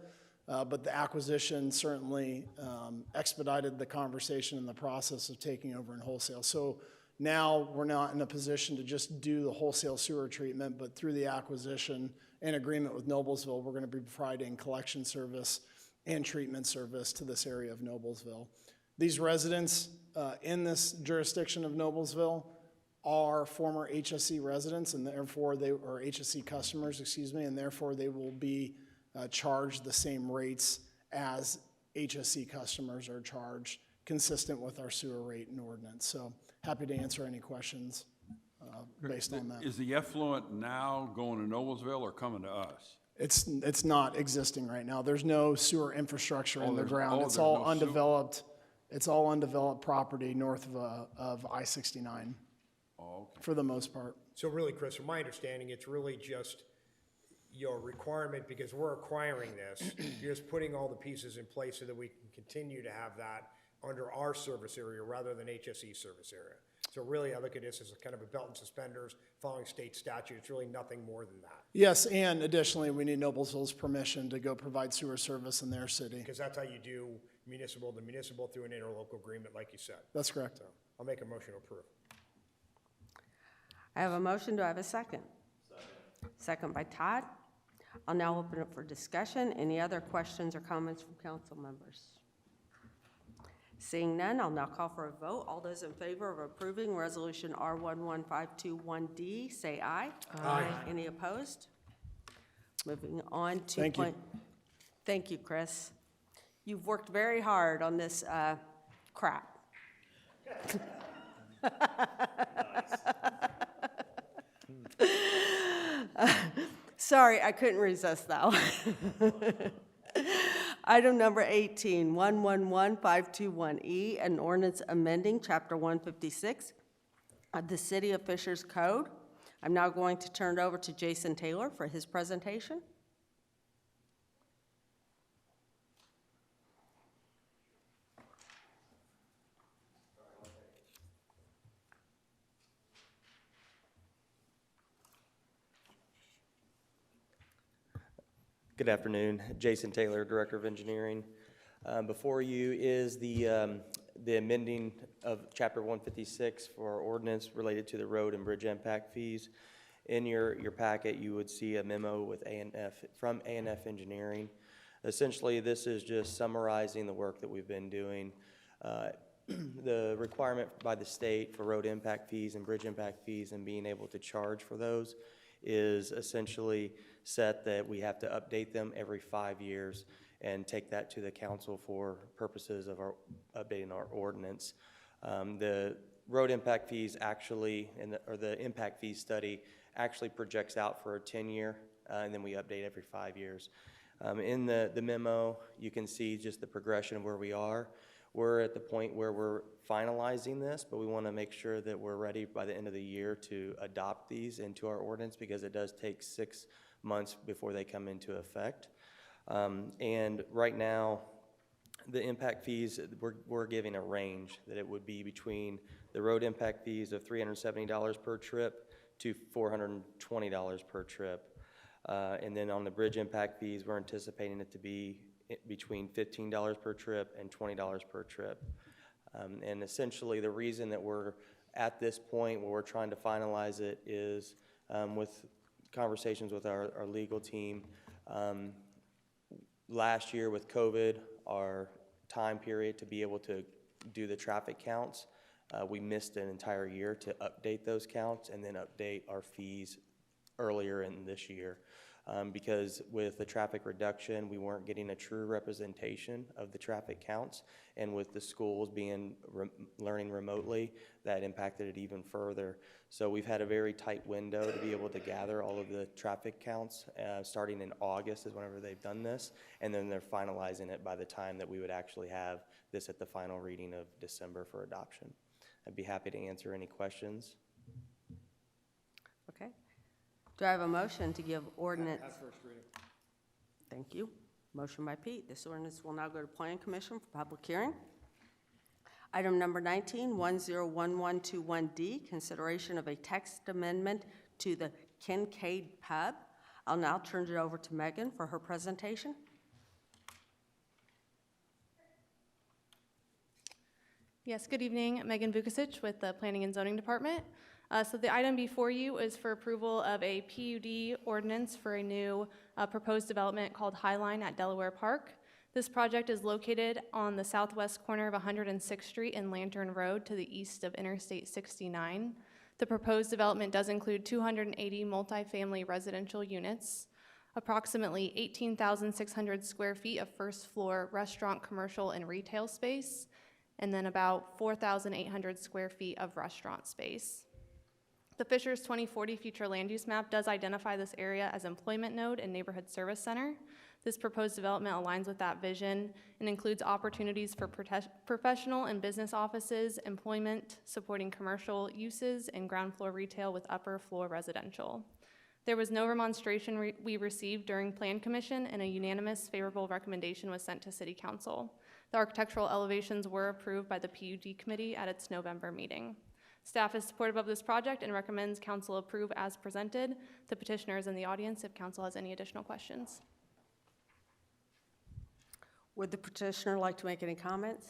But the acquisition certainly expedited the conversation and the process of taking over in wholesale. So now we're not in a position to just do the wholesale sewer treatment, but through the acquisition and agreement with Noblesville, we're going to be providing collection service and treatment service to this area of Noblesville. These residents in this jurisdiction of Noblesville are former HSC residents, and therefore they are HSC customers, excuse me, and therefore they will be charged the same rates as HSC customers are charged, consistent with our sewer rate and ordinance. So happy to answer any questions based on that. Is the effluent now going to Noblesville or coming to us? It's not existing right now. There's no sewer infrastructure in the there's- ground. oh, It's there's all no undeveloped. It's all undeveloped property north of I-69 Oh, okay. for the most part. So really, Chris, from my understanding, it's really just your requirement, because we're acquiring this, you're just putting all the pieces in place so that we can continue to have that under our service area rather than HSE service area. So really, I look at this as a kind of a belt and suspenders, following state statute. It's really nothing more than that. Yes, and additionally, we need Noblesville's permission to go provide sewer service in their city. Because that's how you do municipal to municipal through an interlocal agreement, like you said. That's correct. So I'll make a motion to approve. I have a motion. Do I have a second? Second by Todd. I'll now open it for discussion. Any other questions or comments from council members? Seeing none, I'll now call for a vote. All those in favor of approving Resolution R11521D, say aye. Aye. Any opposed? Moving on to... Thank you. Thank you, Chris. You've worked very hard on this crap. Sorry, I couldn't resist that one. Item number 18, 111521E, an ordinance amending Chapter 156 of the City of Fishers Code. I'm now going to turn it over to Jason Taylor for his presentation. Good afternoon. Jason Taylor, Director of Engineering. Before you is the amending of Chapter 156 for our ordinance related to the road and bridge impact fees. In your packet, you would see a memo with from A&F Engineering. Essentially, this is just summarizing the work that we've been doing. The requirement by the state for road impact fees and bridge impact fees and being able to charge for those is essentially set that we have to update them every 5 years and take that to the council for purposes of our updating our ordinance. The road impact fees actually, or the impact fee study actually projects out for a 10-year, and then we update every 5 years. In the memo, you can see just the progression of where we are. We're at the point where we're finalizing this, but we want to make sure that we're ready by the end of the year to adopt these into our ordinance, because it does take 6 months before they come into effect. And right now, the impact fees, we're giving a range that it would be between the road impact fees of $370 per trip to $420 per trip. And then on the bridge impact fees, we're anticipating it to be between $15 per trip and $20 per trip. And essentially, the reason that we're at this point where we're trying to finalize it is with conversations with our legal team. Last year with COVID, our time period to be able to do the traffic counts, we missed an entire year to update those counts and then update our fees earlier in this year. Because with the traffic reduction, we weren't getting a true representation of the traffic counts, and with the schools being learning remotely, that impacted it even further. So we've had a very tight window to be able to gather all of the traffic counts, starting in August is whenever they've done this, and then they're finalizing it by the time that we would actually have this at the final reading of December for adoption. I'd be happy to answer any questions. Okay. Do I have a motion to give ordinance? First reading. Thank you. Motion by Pete. This ordinance will now go to Planning Commission for public hearing. Item number 19, 101121D, consideration of a text amendment to the Kincaid Pub. I'll now turn it over to Megan for her presentation. Yes, good evening. Megan Vukasic with the Planning and Zoning Department. So the item before you is for approval of a PUD ordinance for a new proposed development called Highline at Delaware Park. This project is located on the southwest corner of 106th Street and Lantern Road to the east of Interstate 69. The proposed development does include 280 multifamily residential units, approximately 18,600 square feet of first floor restaurant, commercial, and retail space, and then about 4,800 square feet of restaurant space. The Fishers 2040 future land use map does identify this area as employment node and neighborhood service center. This proposed development aligns with that vision and includes opportunities for professional and business offices, employment, supporting commercial uses, and ground floor retail with upper floor residential. There was no remonstration we received during Plan Commission, and a unanimous favorable recommendation was sent to City Council. The architectural elevations were approved by the PUD Committee at its November meeting. Staff is supportive of this project and recommends Council approve as presented. The petitioner is in the audience if Council has any additional questions. Would the petitioner like to make any comments?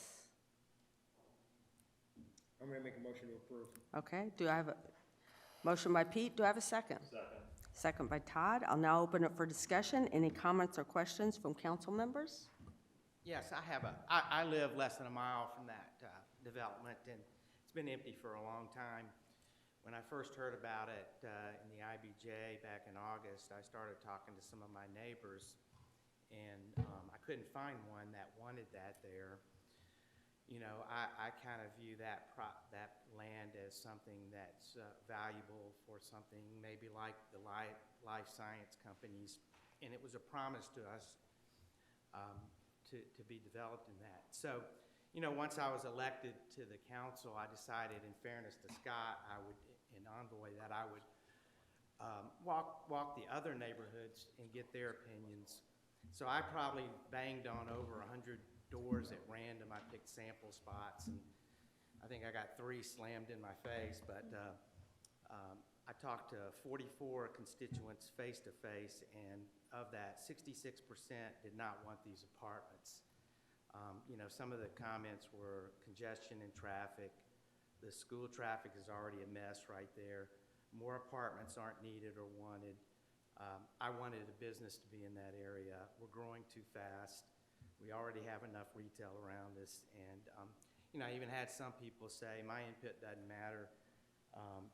I'm going to make a motion to approve. Okay, do I have a motion by Pete? Do I have a second? Second by Todd. I'll now open it for discussion. Any comments or questions from council members? Yes, I live less than a mile from that development, and it's been empty for a long time. When I first heard about it in the IBJ back in August, I started talking to some of my neighbors, and I couldn't find one that wanted that there. You know, I kind of view that land as something that's valuable for something maybe like the life science companies, and it was a promise to us to be developed in that. So, you know, once I was elected to the council, I decided, in fairness to Scott, and Envoy, that I would walk the other neighborhoods and get their opinions. So I probably banged on over 100 doors at random. I picked sample spots, and I think I got 3 slammed in my face, but I talked to 44 constituents face-to-face, and of that, 66% did not want these apartments. You know, some of the comments were congestion and traffic. The school traffic is already a mess right there. More apartments aren't needed or wanted. I wanted a business to be in that area. We're growing too fast. We already have enough retail around us, and you know, I even had some people say, my input doesn't matter,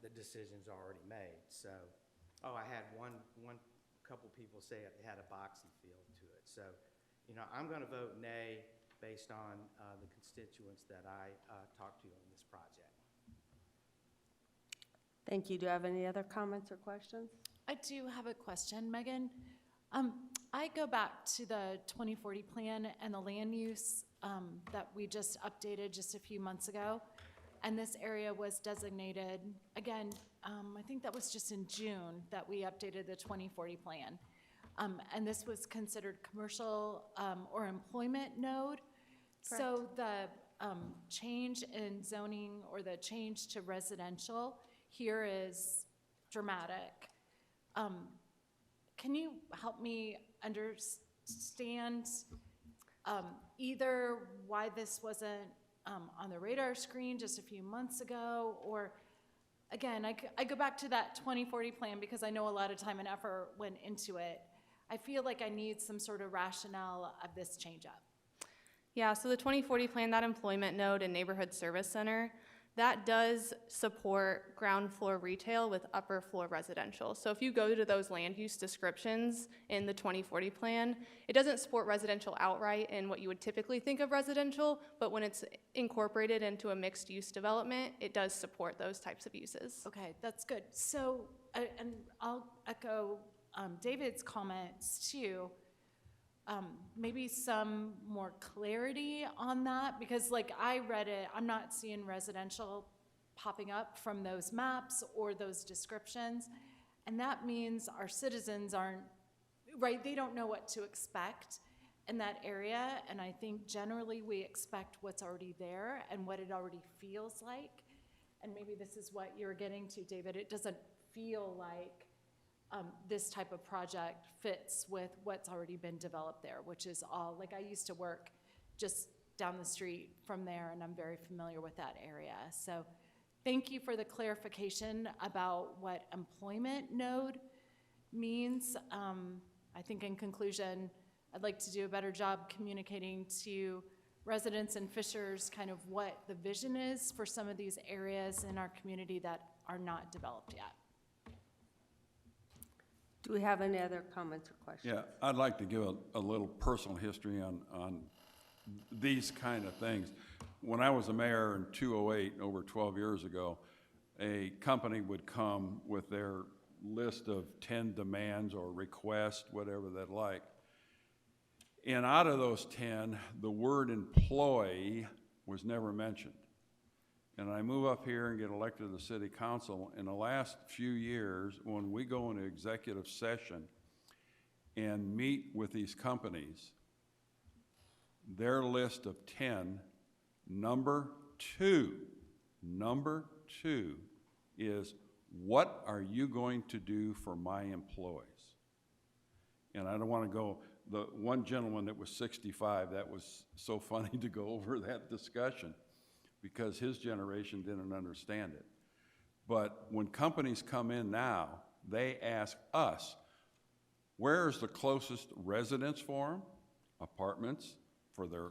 the decision's already made. So, I had one couple people say it had a boxy feel to it. So, you know, I'm going to vote nay based on the constituents that I talked to on this project. Thank you. Do you have any other comments or questions? I do have a question, Megan. I go back to the 2040 plan and the land use that we just updated just a few months ago. And this area was designated, again, I think that was just in June that we updated the 2040 plan. And this was considered commercial or employment node. Correct. So the change in zoning or the change to residential here is dramatic. Can you help me understand either why this wasn't on the radar screen just a few months ago, or again, I go back to that 2040 plan because I know a lot of time and effort went into it. I feel like I need some sort of rationale of this change up. Yeah, so the 2040 plan, that employment node and neighborhood service center, that does support ground floor retail with upper floor residential. So if you go to those land use descriptions in the 2040 plan, it doesn't support residential outright in what you would typically think of residential, but when it's incorporated into a mixed use development, it does support those types of uses. Okay, that's good. So, and I'll echo David's comments too. Maybe some more clarity on that, because like I read it, I'm not seeing residential popping up from those maps or those descriptions. And that means our citizens aren't, right, they don't know what to expect in that area. And I think generally we expect what's already there and what it already feels like. And maybe this is what you're getting to, David. It doesn't feel like this type of project fits with what's already been developed there, which is all, like I used to work just down the street from there, and I'm very familiar with that area. So thank you for the clarification about what employment node means. I think in conclusion, I'd like to do a better job communicating to residents and fishers kind of what the vision is for some of these areas in our community that are not developed yet. Do we have any other comments or questions? Yeah, I'd like to give a little personal history on these kind of things. When I was a mayor in 2008, over 12 years ago, a company would come with their list of 10 demands or requests, whatever they'd like. And out of those 10, the word employee was never mentioned. And I move up here and get elected to the city council. In the last few years, when we go into executive session and meet with these companies, their list of 10, number two is, what are you going to do for my employees? And I don't want to go, the one gentleman that was 65, that was so funny to go over that discussion because his generation didn't understand it. But when companies come in now, they ask us, where's the closest residence for them? Apartments for their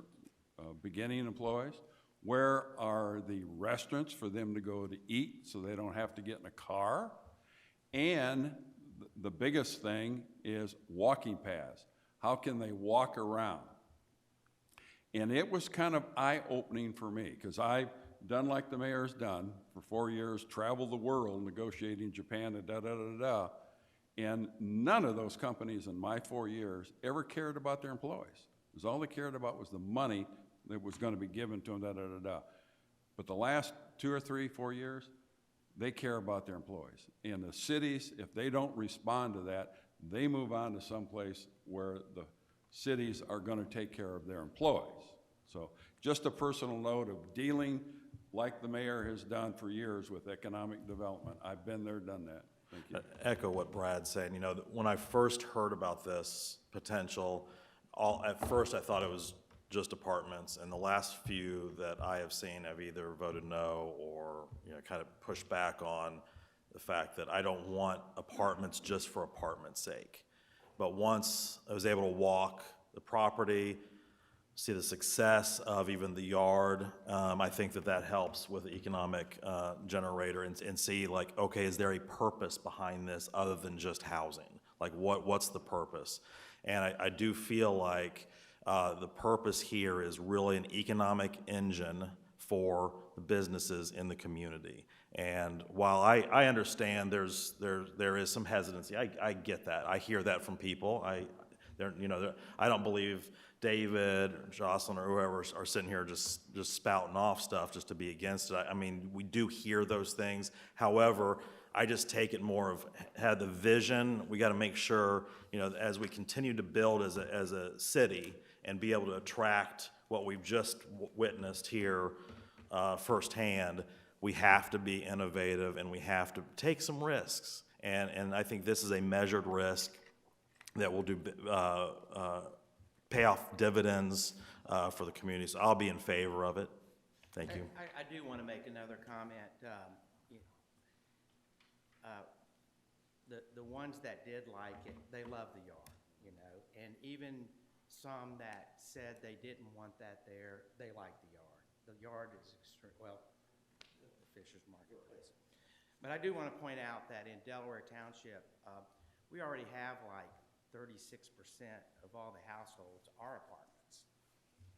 beginning employees. Where are the restaurants for them to go to eat so they don't have to get in a car? And the biggest thing is walking paths. How can they walk around? And it was kind of eye-opening for me, because I've done like the mayor's done for 4 years, traveled the world negotiating Japan and da-da-da-da, and none of those companies in my 4 years ever cared about their employees. Because all they cared about was the money that was going to be given to them, da-da-da-da. But the last 2 or 3, 4 years, they care about their employees. And the cities, if they don't respond to that, they move on to someplace where the cities are going to take care of their employees. So just a personal note of dealing like the mayor has done for years with economic development. I've been there, done that. Thank you. Echo what Brad's saying. You know, when I first heard about this potential, at first I thought it was just apartments, and the last few that I have seen have either voted no or, you know, kind of pushed back on the fact that I don't want apartments just for apartment's sake. But once I was able to walk the property, see the success of even the yard, I think that that helps with the economic generator and see, like, okay, is there a purpose behind this other than just housing? Like, what's the purpose? And I do feel like the purpose here is really an economic engine for the businesses in the community. And while I understand there is some hesitancy, I get that. I hear that from people. I don't believe David or Jocelyn or whoever are sitting here just spouting off stuff just to be against it. I mean, we do hear those things. However, I just take it more of had the vision. We got to make sure, you know, as we continue to build as a city and be able to attract what we've just witnessed here firsthand, we have to be innovative and we have to take some risks. And I think this is a measured risk that will do pay off dividends for the community. So I'll be in favor of it. Thank you. I do want to make another comment. The ones that did like it, they love the yard, you know, and even some that said they didn't want that there, they like the yard. The yard is the Fisher's Marketplace. But I do want to point out that in Delaware Township, we already have like 36% of all the households are apartments.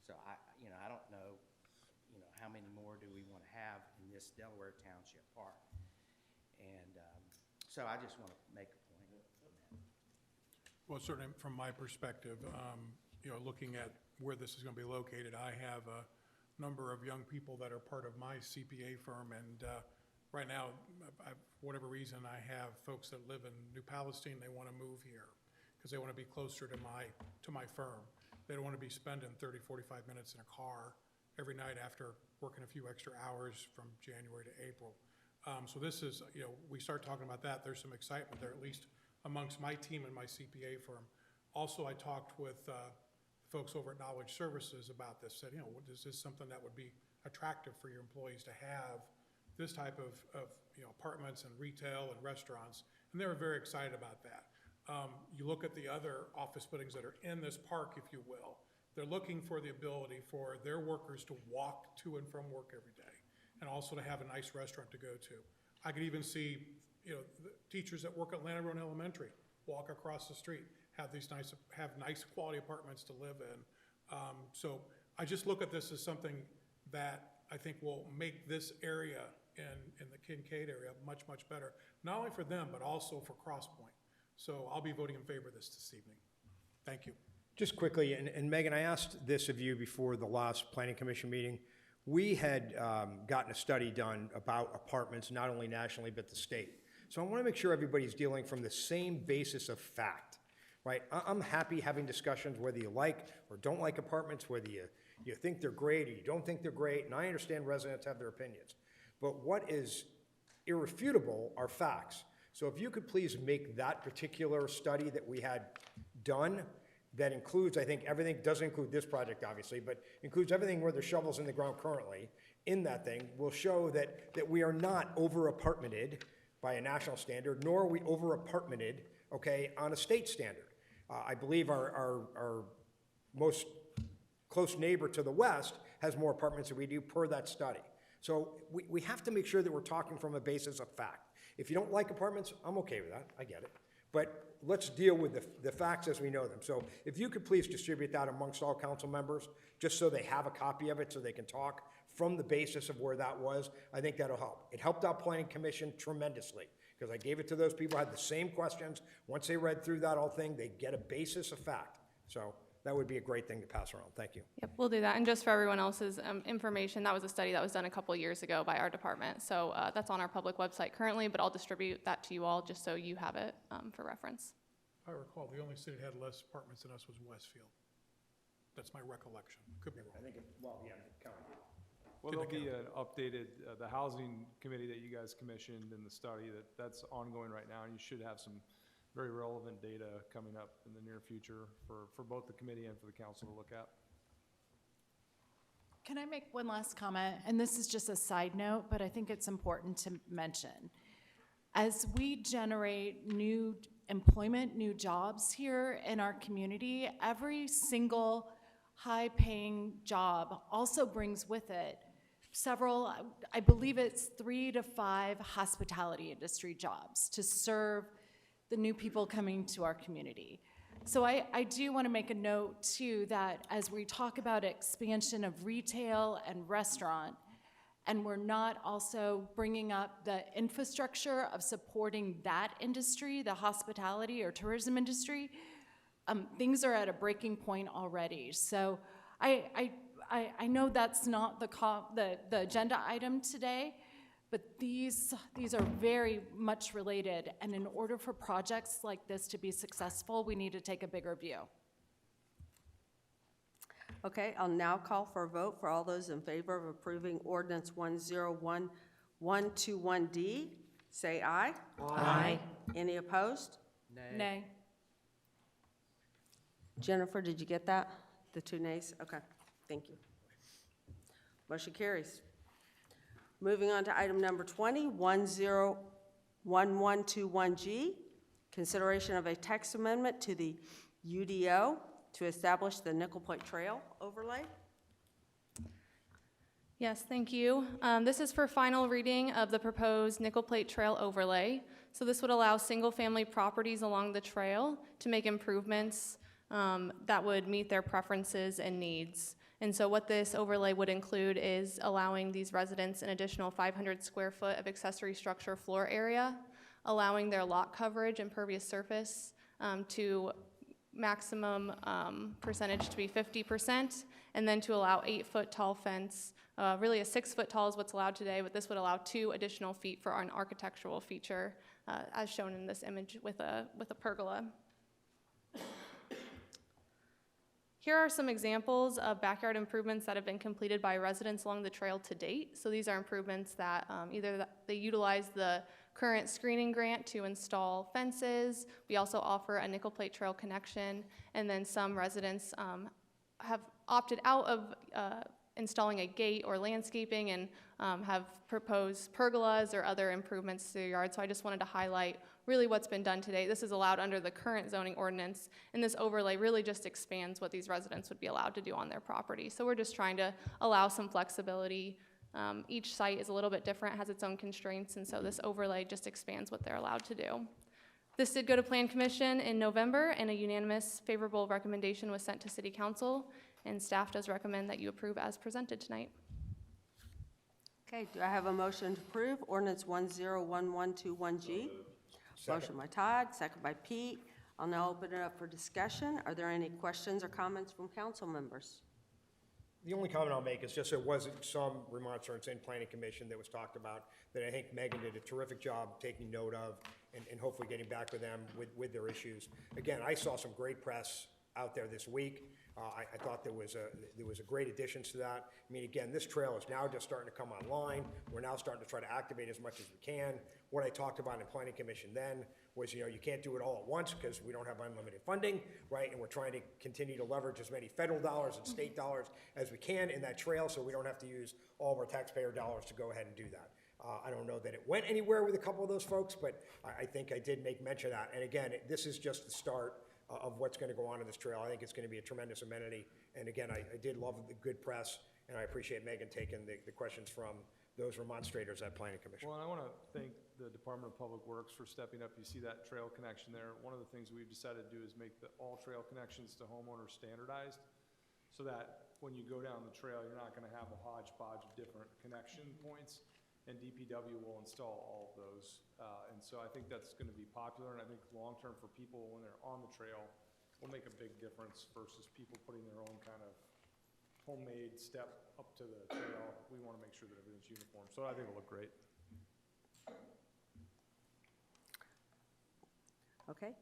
So I don't know, how many more do we want to have in this Delaware Township Park? And so I just want to make a point on that. Well, certainly from my perspective, looking at where this is going to be located, I have a number of young people that are part of my CPA firm, and right now, for whatever reason, I have folks that live in New Palestine. They want to move here because they want to be closer to my firm. They don't want to be spending 30, 45 minutes in a car every night after working a few extra hours from January to April. So this is, we start talking about that, there's some excitement there, at least amongst my team and my CPA firm. Also, I talked with folks over at Knowledge Services about this, said, is this something that would be attractive for your employees to have this type of apartments and retail and restaurants? And they were very excited about that. You look at the other office buildings that are in this park, if you will, they're looking for the ability for their workers to walk to and from work every day, and also to have a nice restaurant to go to. I could even see, the teachers that work at Landerone Elementary walk across the street, have nice quality apartments to live in. So I just look at this as something that I think will make this area in the Kincaid area much, much better, not only for them, but also for Cross Point. So I'll be voting in favor of this evening. Thank you. Just quickly, and Megan, I asked this of you before the last planning commission meeting. We had gotten a study done about apartments, not only nationally, but the state. So I want to make sure everybody's dealing from the same basis of fact, right? I'm happy having discussions whether you like or don't like apartments, whether you think they're great or you don't think they're great, and I understand residents have their opinions. But what is irrefutable are facts. So if you could please make that particular study that we had done, that includes, I think, everything, doesn't include this project, obviously, but includes everything where the shovel's in the ground currently, in that thing, will show that we are not over-apartmented by a national standard, nor are we over-apartmented, okay, on a state standard. I believe our most close neighbor to the west has more apartments than we do per that study. So we have to make sure that we're talking from a basis of fact. If you don't like apartments, I'm okay with that, I get it. But let's deal with the facts as we know them. So if you could please distribute that amongst all council members, just so they have a copy of it, so they can talk from the basis of where that was, I think that'll help. It helped out planning commission tremendously, because I gave it to those people who had the same questions. Once they read through that whole thing, they get a basis of fact. So that would be a great thing to pass around. Thank you. Yep, we'll do that. And just for everyone else's information, that was a study that was done a couple years ago by our department. So that's on our public website currently, but I'll distribute that to you all just so you have it for reference. If I recall, the only city that had less apartments than us was Westfield. That's my recollection. Could be wrong. I think, well, yeah, county. Well, there'll be an updated, the housing committee that you guys commissioned in the study, that's ongoing right now, and you should have some very relevant data coming up in the near future for both the committee and for the council to look at. Can I make one last comment? And this is just a side note, but I think it's important to mention. As we generate new employment, new jobs here in our community, every single high-paying job also brings with it several, I believe it's 3 to 5 hospitality industry jobs to serve the new people coming to our community. So I do want to make a note too that as we talk about expansion of retail and restaurant, and we're not also bringing up the infrastructure of supporting that industry, the hospitality or tourism industry, things are at a breaking point already. So I know that's not the agenda item today, but these are very much related, and in order for projects like this to be successful, we need to take a bigger view. Okay, I'll now call for a vote for all those in favor of approving ordinance 101121D. Say aye. Aye. Any opposed? Nay. Jennifer, did you get that? The 2 nays? Okay, thank you. Motion carries. Moving on to item number 20, 101121G, consideration of a text amendment to the UDO to establish the Nickel Plate Trail overlay. Yes, thank you. This is for final reading of the proposed Nickel Plate Trail overlay. So this would allow single-family properties along the trail to make improvements that would meet their preferences and needs. And so what this overlay would include is allowing these residents an additional 500 square foot of accessory structure floor area, allowing their lot coverage and pervious surface to maximum percentage to be 50%, and then to allow 8-foot tall fence. Really a 6-foot tall is what's allowed today, but this would allow 2 additional feet for an architectural feature, as shown in this image with a pergola. Here are some examples of backyard improvements that have been completed by residents along the trail to date. So these are improvements that they utilize the current screening grant to install fences. We also offer a nickel plate trail connection, and then some residents have opted out of installing a gate or landscaping and have proposed pergolas or other improvements to their yard. So I just wanted to highlight really what's been done today. This is allowed under the current zoning ordinance, and this overlay really just expands what these residents would be allowed to do on their property. So we're just trying to allow some flexibility. Each site is a little bit different, has its own constraints, and so this overlay just expands what they're allowed to do. This did go to Plan Commission in November, and a unanimous favorable recommendation was sent to City Council, and staff does recommend that you approve as presented tonight. Okay, do I have a motion to approve ordinance 101121G? Motion by Todd, second by Pete. I'll now open it up for discussion. Are there any questions or comments from council members? The only comment I'll make is just there was some remonstrance in planning commission that was talked about that I think Megan did a terrific job taking note of and hopefully getting back with them with their issues. Again, I saw some great press out there this week. I thought there was a great additions to that. I mean, again, this trail is now just starting to come online. We're now starting to try to activate as much as we can. What I talked about in planning commission then was, you can't do it all at once because we don't have unlimited funding, right? And we're trying to continue to leverage as many federal dollars and state dollars as we can in that trail so we don't have to use all of our taxpayer dollars to go ahead and do that. I don't know that it went anywhere with a couple of those folks, but I think I did make mention of that. And again, this is just the start of what's going to go on in this trail. I think it's going to be a tremendous amenity. And again, I did love the good press, and I appreciate Megan taking the questions from those remonstrators at Planning Commission. Well, and I want to thank the Department of Public Works for stepping up. You see that trail connection there. One of the things we've decided to do is make all trail connections to homeowners standardized so that when you go down the trail, you're not going to have a hodgepodge of different connection points, and DPW will install all of those. And so I think that's going to be popular, and I think long-term for people when they're on the trail will make a big difference versus people putting their own kind of homemade step up to the trail. We want to make sure that everything's uniform, so I think it'll look great. Okay.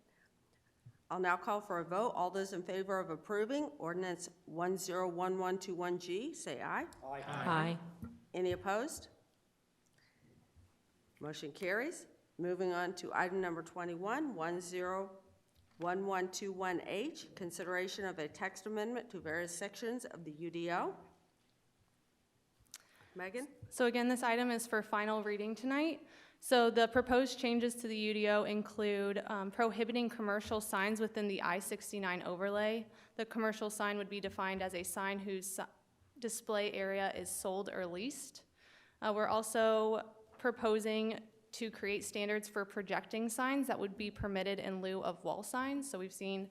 I'll now call for a vote. All those in favor of approving ordinance 101121G, say aye. Aye. Aye. Any opposed? Motion carries. Moving on to item number 21, 101121H, consideration of a text amendment to various sections of the UDO. Megan? So again, this item is for final reading tonight. So the proposed changes to the UDO include prohibiting commercial signs within the I-69 overlay. The commercial sign would be defined as a sign whose display area is sold or leased. We're also proposing to create standards for projecting signs that would be permitted in lieu of wall signs. So we've seen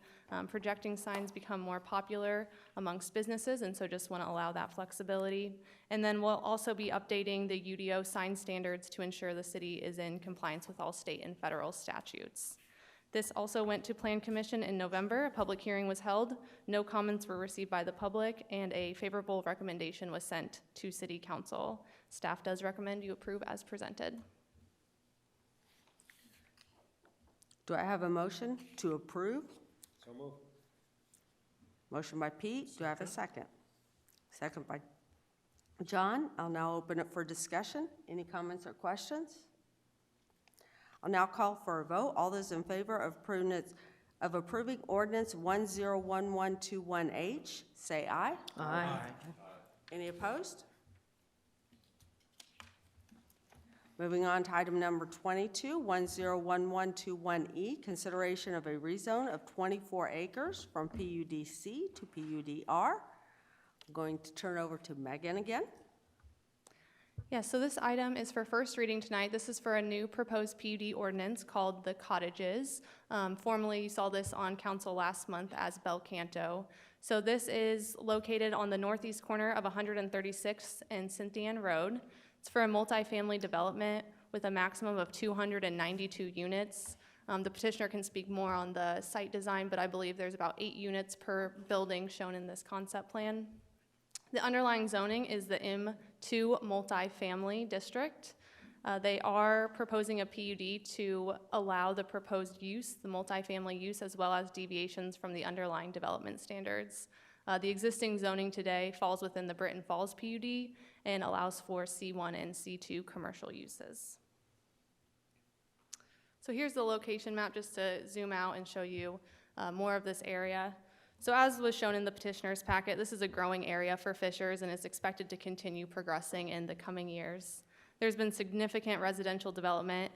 projecting signs become more popular amongst businesses, and so just want to allow that flexibility. And then we'll also be updating the UDO sign standards to ensure the city is in compliance with all state and federal statutes. This also went to Plan Commission in November. A public hearing was held. No comments were received by the public, and a favorable recommendation was sent to City Council. Staff does recommend you approve as presented. Do I have a motion to approve? So moved. Motion by Pete. Do I have a second? Second by John. I'll now open it for discussion. Any comments or questions? I'll now call for a vote. All those in favor of approving ordinance 101121H, say aye. Aye. Any opposed? Moving on to item number 22, 101121E, consideration of a rezone of 24 acres from PUDC to PUDR. I'm going to turn over to Megan again. Yeah, so this item is for first reading tonight. This is for a new proposed PUD ordinance called the cottages. Formerly, you saw this on council last month as Bel Canto. So this is located on the northeast corner of 136th and Cynthian Road. It's for a multifamily development with a maximum of 292 units. The petitioner can speak more on the site design, but I believe there's about 8 units per building shown in this concept plan. The underlying zoning is the M2 multifamily district. They are proposing a PUD to allow the proposed use, the multifamily use, as well as deviations from the underlying development standards. The existing zoning today falls within the Britton Falls PUD and allows for C1 and C2 commercial uses. So here's the location map just to zoom out and show you more of this area. So as was shown in the petitioner's packet, this is a growing area for fishers and is expected to continue progressing in the coming years. There's been significant residential development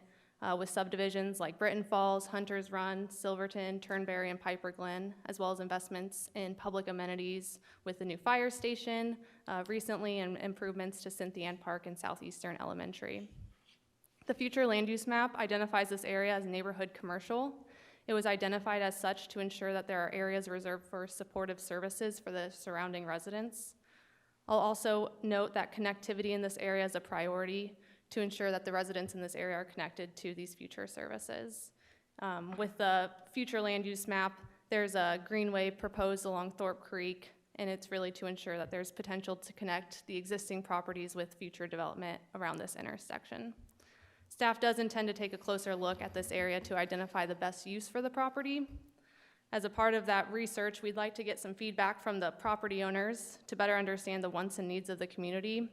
with subdivisions like Britton Falls, Hunters Run, Silverton, Turnberry, and Piper Glen, as well as investments in public amenities with the new fire station, recently, and improvements to Cynthian Park and Southeastern Elementary. The future land use map identifies this area as neighborhood commercial. It was identified as such to ensure that there are areas reserved for supportive services for the surrounding residents. I'll also note that connectivity in this area is a priority to ensure that the residents in this area are connected to these future services. With the future land use map, there's a greenway proposed along Thorpe Creek, and it's really to ensure that there's potential to connect the existing properties with future development around this intersection. Staff does intend to take a closer look at this area to identify the best use for the property. As a part of that research, we'd like to get some feedback from the property owners to better understand the wants and needs of the community.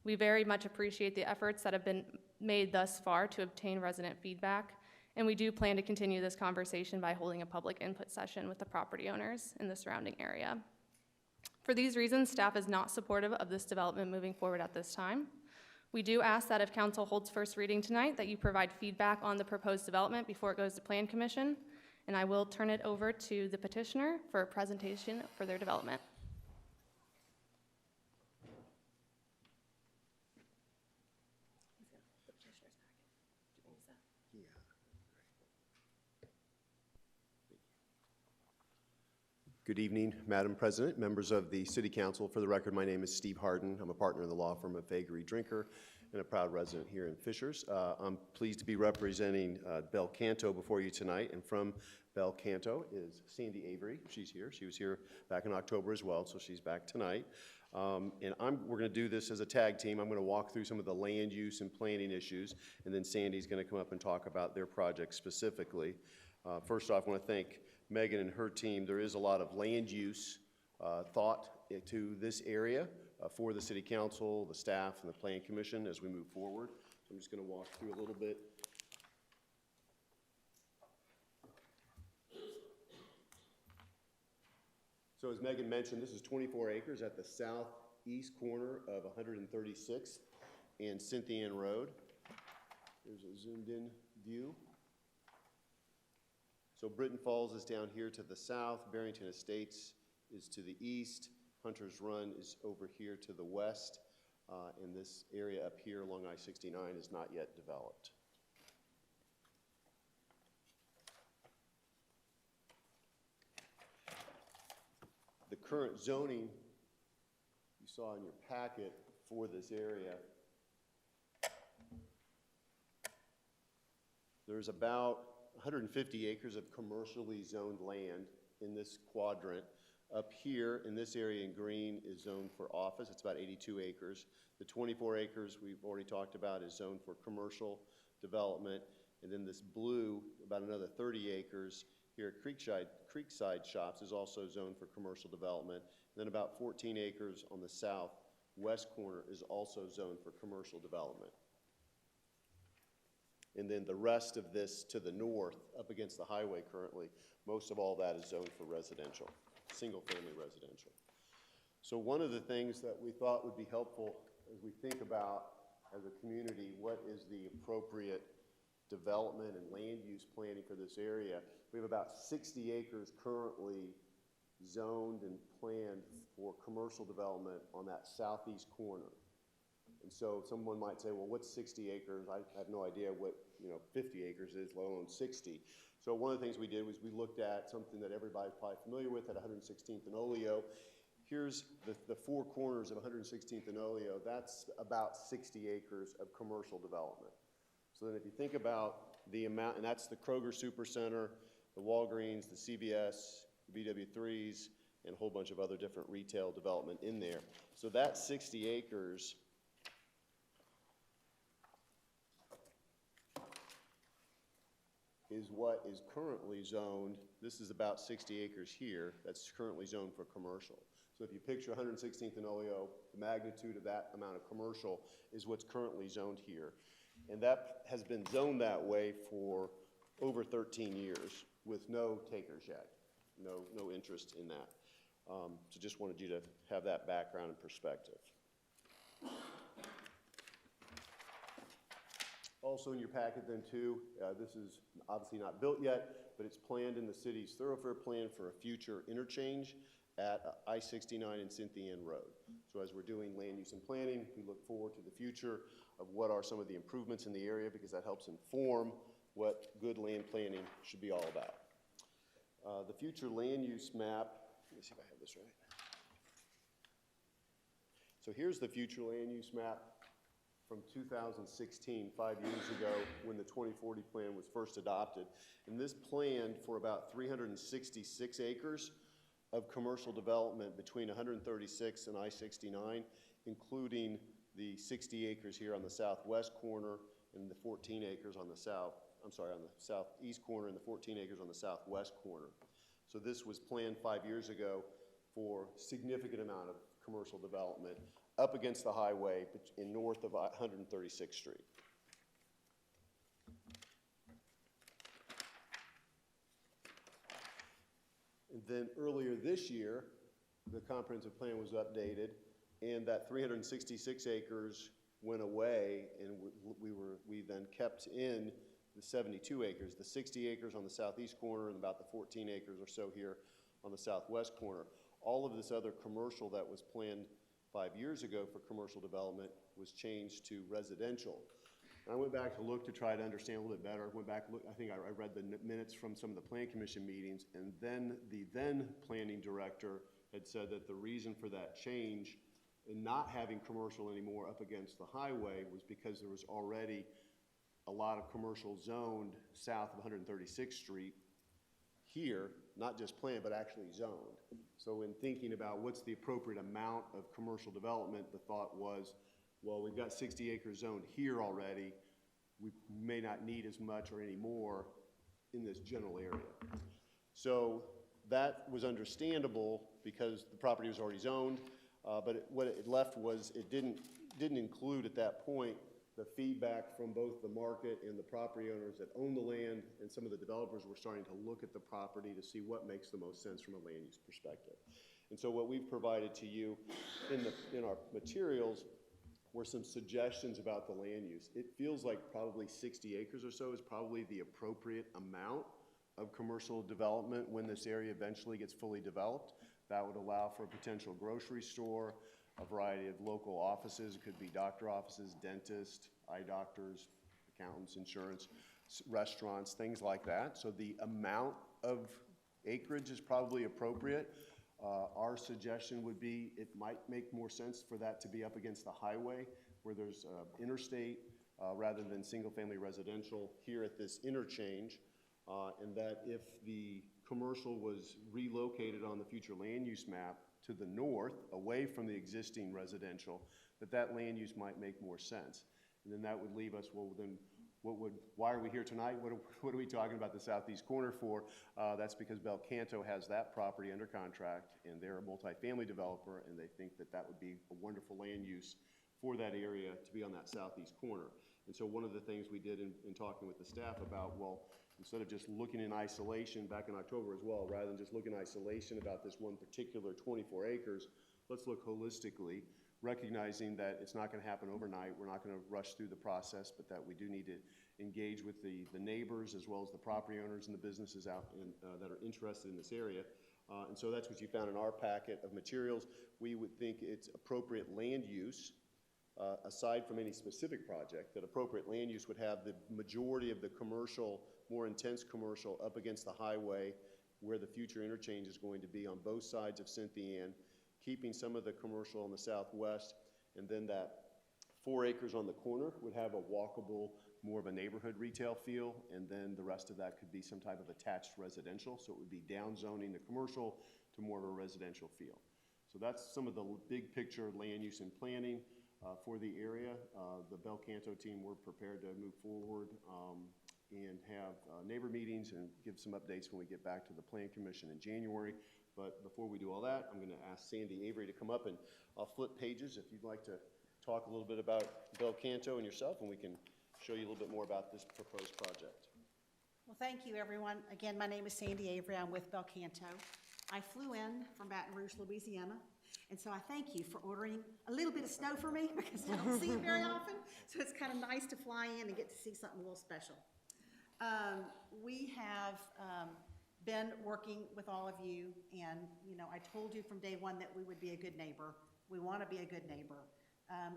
We very much appreciate the efforts that have been made thus far to obtain resident feedback, and we do plan to continue this conversation by holding a public input session with the property owners in the surrounding area. For these reasons, staff is not supportive of this development moving forward at this time. We do ask that if council holds first reading tonight, that you provide feedback on the proposed development before it goes to Plan Commission, and I will turn it over to the petitioner for a presentation for their development. Good evening, Madam President, members of the City Council. For the record, my name is Steve Harden. I'm a partner in the law firm of Fagery Drinker and a proud resident here in Fishers. I'm pleased to be representing Bel Canto before you tonight, and from Bel Canto is Sandy Avery. She's here. She was here back in October as well, so she's back tonight. We're going to do this as a tag team. I'm going to walk through some of the land use and planning issues, and then Sandy's going to come up and talk about their project specifically. First off, I want to thank Megan and her team. There is a lot of land use thought to this area for the City Council, the staff, and the Plan Commission as we move forward. So I'm just going to walk through a little bit. So as Megan mentioned, this is 24 acres at the southeast corner of 136th and Cynthia Ann Road. Here's a zoomed in view. So Britton Falls is down here to the south, Barrington Estates is to the east, Hunter's Run is over here to the west, and this area up here along I-69 is not yet developed. The current zoning you saw in your packet for this area, there's about 150 acres of commercially zoned land in this quadrant. Up here in this area in green is zoned for office. It's about 82 acres. The 24 acres we've already talked about is zoned for commercial development. And then this blue, about another 30 acres here at Creekside Shops is also zoned for commercial development. And then about 14 acres on the southwest corner is also zoned for commercial development. And then the rest of this to the north, up against the highway currently, most of all that is zoned for residential, single-family residential. So one of the things that we thought would be helpful as we think about, as a community, what is the appropriate development and land use planning for this area. We have about 60 acres currently zoned and planned for commercial development on that southeast corner. And so someone might say, well, what's 60 acres? I have no idea what 50 acres is, let alone 60. So one of the things we did was we looked at something that everybody's probably familiar with at 116th and Oleo. Here's the four corners of 116th and Oleo. That's about 60 acres of commercial development. So then if you think about the amount, and that's the Kroger Supercenter, the Walgreens, the CVS, the BW3s, and a whole bunch of other different retail development in there. So that 60 acres is what is currently zoned. This is about 60 acres here that's currently zoned for commercial. So if you picture 116th and Oleo, the magnitude of that amount of commercial is what's currently zoned here. And that has been zoned that way for over 13 years with no takers yet, no interest in that. So just wanted you to have that background and perspective. Also in your packet then too, this is obviously not built yet, but it's planned in the city's thoroughfare plan for a future interchange at I-69 and Cynthia Ann Road. So as we're doing land use and planning, we look forward to the future of what are some of the improvements in the area, because that helps inform what good land planning should be all about. The future land use map, let me see if I have this right. So here's the future land use map from 2016, 5 years ago, when the 2040 plan was first adopted. And this planned for about 366 acres of commercial development between 136 and I-69, including the 60 acres here on the southwest corner and the 14 acres on the on the southeast corner and the 14 acres on the southwest corner. So this was planned 5 years ago for significant amount of commercial development up against the highway in north of 136th Street. And then earlier this year, the comprehensive plan was updated, and that 366 acres went away, and we then kept in the 72 acres, the 60 acres on the southeast corner and about the 14 acres or so here on the southwest corner. All of this other commercial that was planned 5 years ago for commercial development was changed to residential. And I went back to look to try to understand a little bit better. Went back, I think I read the minutes from some of the Plan Commission meetings, and then the then planning director had said that the reason for that change in not having commercial anymore up against the highway was because there was already a lot of commercial zoned south of 136th Street here, not just planned, but actually zoned. So in thinking about what's the appropriate amount of commercial development, the thought was, well, we've got 60 acres zoned here already. We may not need as much or any more in this general area. So that was understandable because the property was already zoned, but what it left was it didn't include at that point the feedback from both the market and the property owners that own the land, and some of the developers were starting to look at the property to see what makes the most sense from a land use perspective. And so what we've provided to you in our materials were some suggestions about the land use. It feels like probably 60 acres or so is probably the appropriate amount of commercial development when this area eventually gets fully developed. That would allow for a potential grocery store, a variety of local offices. It could be doctor offices, dentists, eye doctors, accountants, insurance, restaurants, things like that. So the amount of acreage is probably appropriate. Our suggestion would be it might make more sense for that to be up against the highway where there's interstate rather than single-family residential here at this interchange, and that if the commercial was relocated on the future land use map to the north, away from the existing residential, that land use might make more sense. And then that would leave us, well, then why are we here tonight? What are we talking about the southeast corner for? That's because Bel Canto has that property under contract, and they're a multifamily developer, and they think that that would be a wonderful land use for that area to be on that southeast corner. And so one of the things we did in talking with the staff about, well, instead of just looking in isolation back in October as well, rather than just look in isolation about this one particular 24 acres, let's look holistically, recognizing that it's not going to happen overnight. We're not going to rush through the process, but that we do need to engage with the neighbors as well as the property owners and the businesses out that are interested in this area. And so that's what you found in our packet of materials. We would think it's appropriate land use, aside from any specific project, that appropriate land use would have the majority of the commercial, more intense commercial up against the highway where the future interchange is going to be on both sides of Cynthia Ann, keeping some of the commercial on the southwest, and then that 4 acres on the corner would have a walkable, more of a neighborhood retail feel, and then the rest of that could be some type of attached residential, so it would be down zoning the commercial to more of a residential feel. So that's some of the big picture land use and planning for the area. The Bel Canto team, we're prepared to move forward and have neighbor meetings and give some updates when we get back to the Plan Commission in January. But before we do all that, I'm going to ask Sandy Avery to come up, and I'll flip pages if you'd like to talk a little bit about Bel Canto and yourself, and we can show you a little bit more about this proposed project. Well, thank you, everyone. Again, my name is Sandy Avery. I'm with Bel Canto. I flew in from Baton Rouge, Louisiana, and so I thank you for ordering a little bit of snow for me because I don't see it very often. So it's kind of nice to fly in and get to see something a little special. We have been working with all of you, and I told you from day one that we would be a good neighbor. We want to be a good neighbor.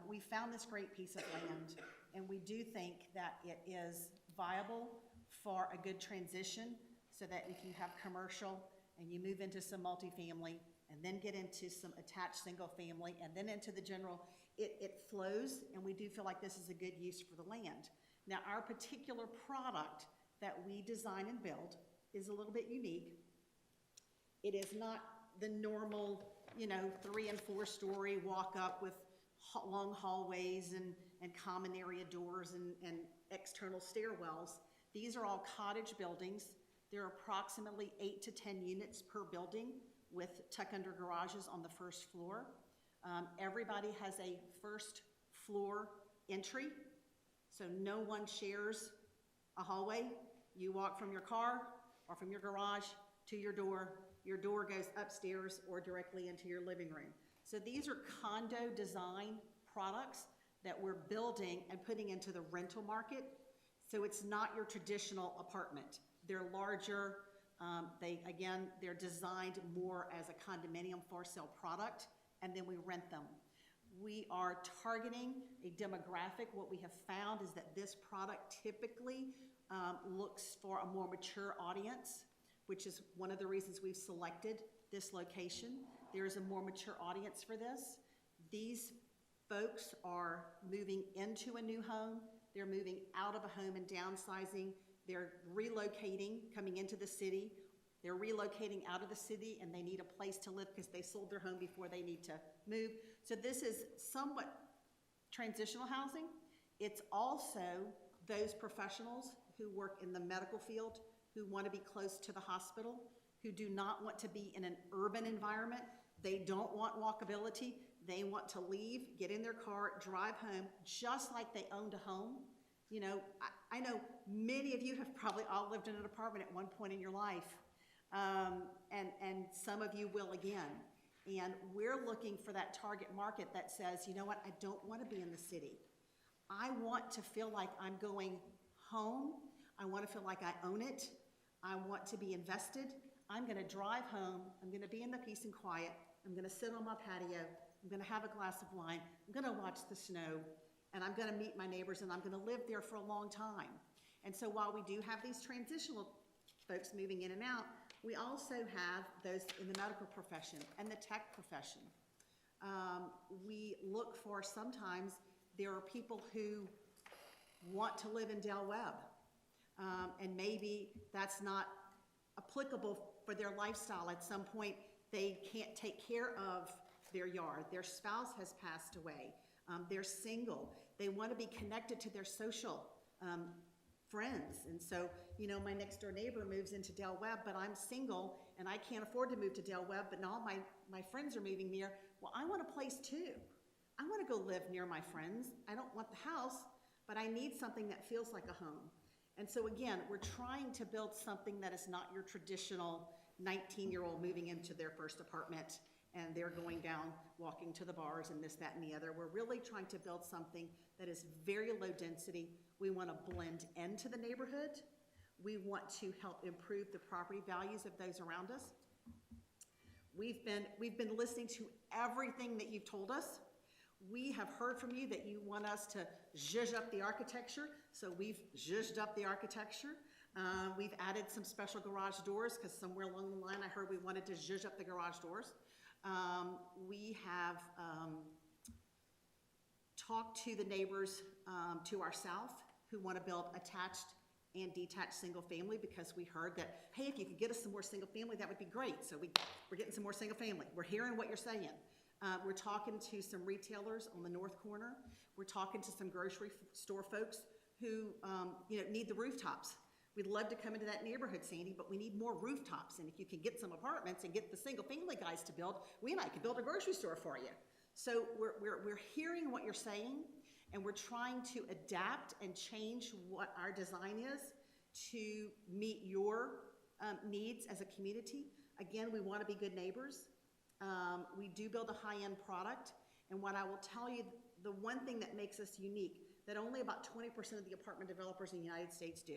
We found this great piece of land, and we do think that it is viable for a good transition so that if you have commercial and you move into some multifamily and then get into some attached single family and then into the general it flows, and we do feel like this is a good use for the land. Now, our particular product that we design and build is a little bit unique. It is not the normal, 3- and 4-story walk-up with long hallways and common area doors and external stairwells. These are all cottage buildings. There are approximately 8 to 10 units per building with tuck-under garages on the first floor. Everybody has a first floor entry, so no one shares a hallway. You walk from your car or from your garage to your door. Your door goes upstairs or directly into your living room. So these are condo design products that we're building and putting into the rental market. So it's not your traditional apartment. They're larger. They're designed more as a condominium for sale product, and then we rent them. We are targeting a demographic. What we have found is that this product typically looks for a more mature audience, which is one of the reasons we've selected this location. There is a more mature audience for this. These folks are moving into a new home. They're moving out of a home and downsizing. They're relocating, coming into the city. They're relocating out of the city, and they need a place to live because they sold their home before they need to move. So this is somewhat transitional housing. It's also those professionals who work in the medical field, who want to be close to the hospital, who do not want to be in an urban environment. They don't want walkability. They want to leave, get in their car, drive home, just like they owned a home. I know many of you have probably all lived in an apartment at one point in your life, and some of you will again. And we're looking for that target market that says, you know what, I don't want to be in the city. I want to feel like I'm going home. I want to feel like I own it. I want to be invested. I'm going to drive home. I'm going to be in the peace and quiet. I'm going to sit on my patio. I'm going to have a glass of wine. I'm going to watch the snow. And I'm going to meet my neighbors, and I'm going to live there for a long time. And so while we do have these transitional folks moving in and out, we also have those in the medical profession and the tech profession. We look for, sometimes there are people who want to live in Del Webb, and maybe that's not applicable for their lifestyle. At some point, they can't take care of their yard. Their spouse has passed away. They're single. They want to be connected to their social friends. And so, my next door neighbor moves into Del Webb, but I'm single and I can't afford to move to Del Webb, but now my friends are moving near. Well, I want a place too. I want to go live near my friends. I don't want the house, but I need something that feels like a home. And so again, we're trying to build something that is not your traditional 19-year-old moving into their first apartment and they're going down, walking to the bars and this, that, and the other. We're really trying to build something that is very low density. We want to blend into the neighborhood. We want to help improve the property values of those around us. We've been listening to everything that you've told us. We have heard from you that you want us to zhuzh up the architecture, so we've zhuzhed up the architecture. We've added some special garage doors because somewhere along the line I heard we wanted to zhuzh up the garage doors. We have talked to the neighbors to our south who want to build attached and detached single family, because we heard that, hey, if you could get us some more single family, that would be great. So we're getting some more single family. We're hearing what you're saying. We're talking to some retailers on the north corner. We're talking to some grocery store folks who need the rooftops. We'd love to come into that neighborhood, Sandy, but we need more rooftops. And if you can get some apartments and get the single family guys to build, we might could build a grocery store for you. So we're hearing what you're saying, and we're trying to adapt and change what our design is to meet your needs as a community. Again, we want to be good neighbors. We do build a high-end product, and what I will tell you, the one thing that makes us unique, that only about 20% of the apartment developers in the United States do,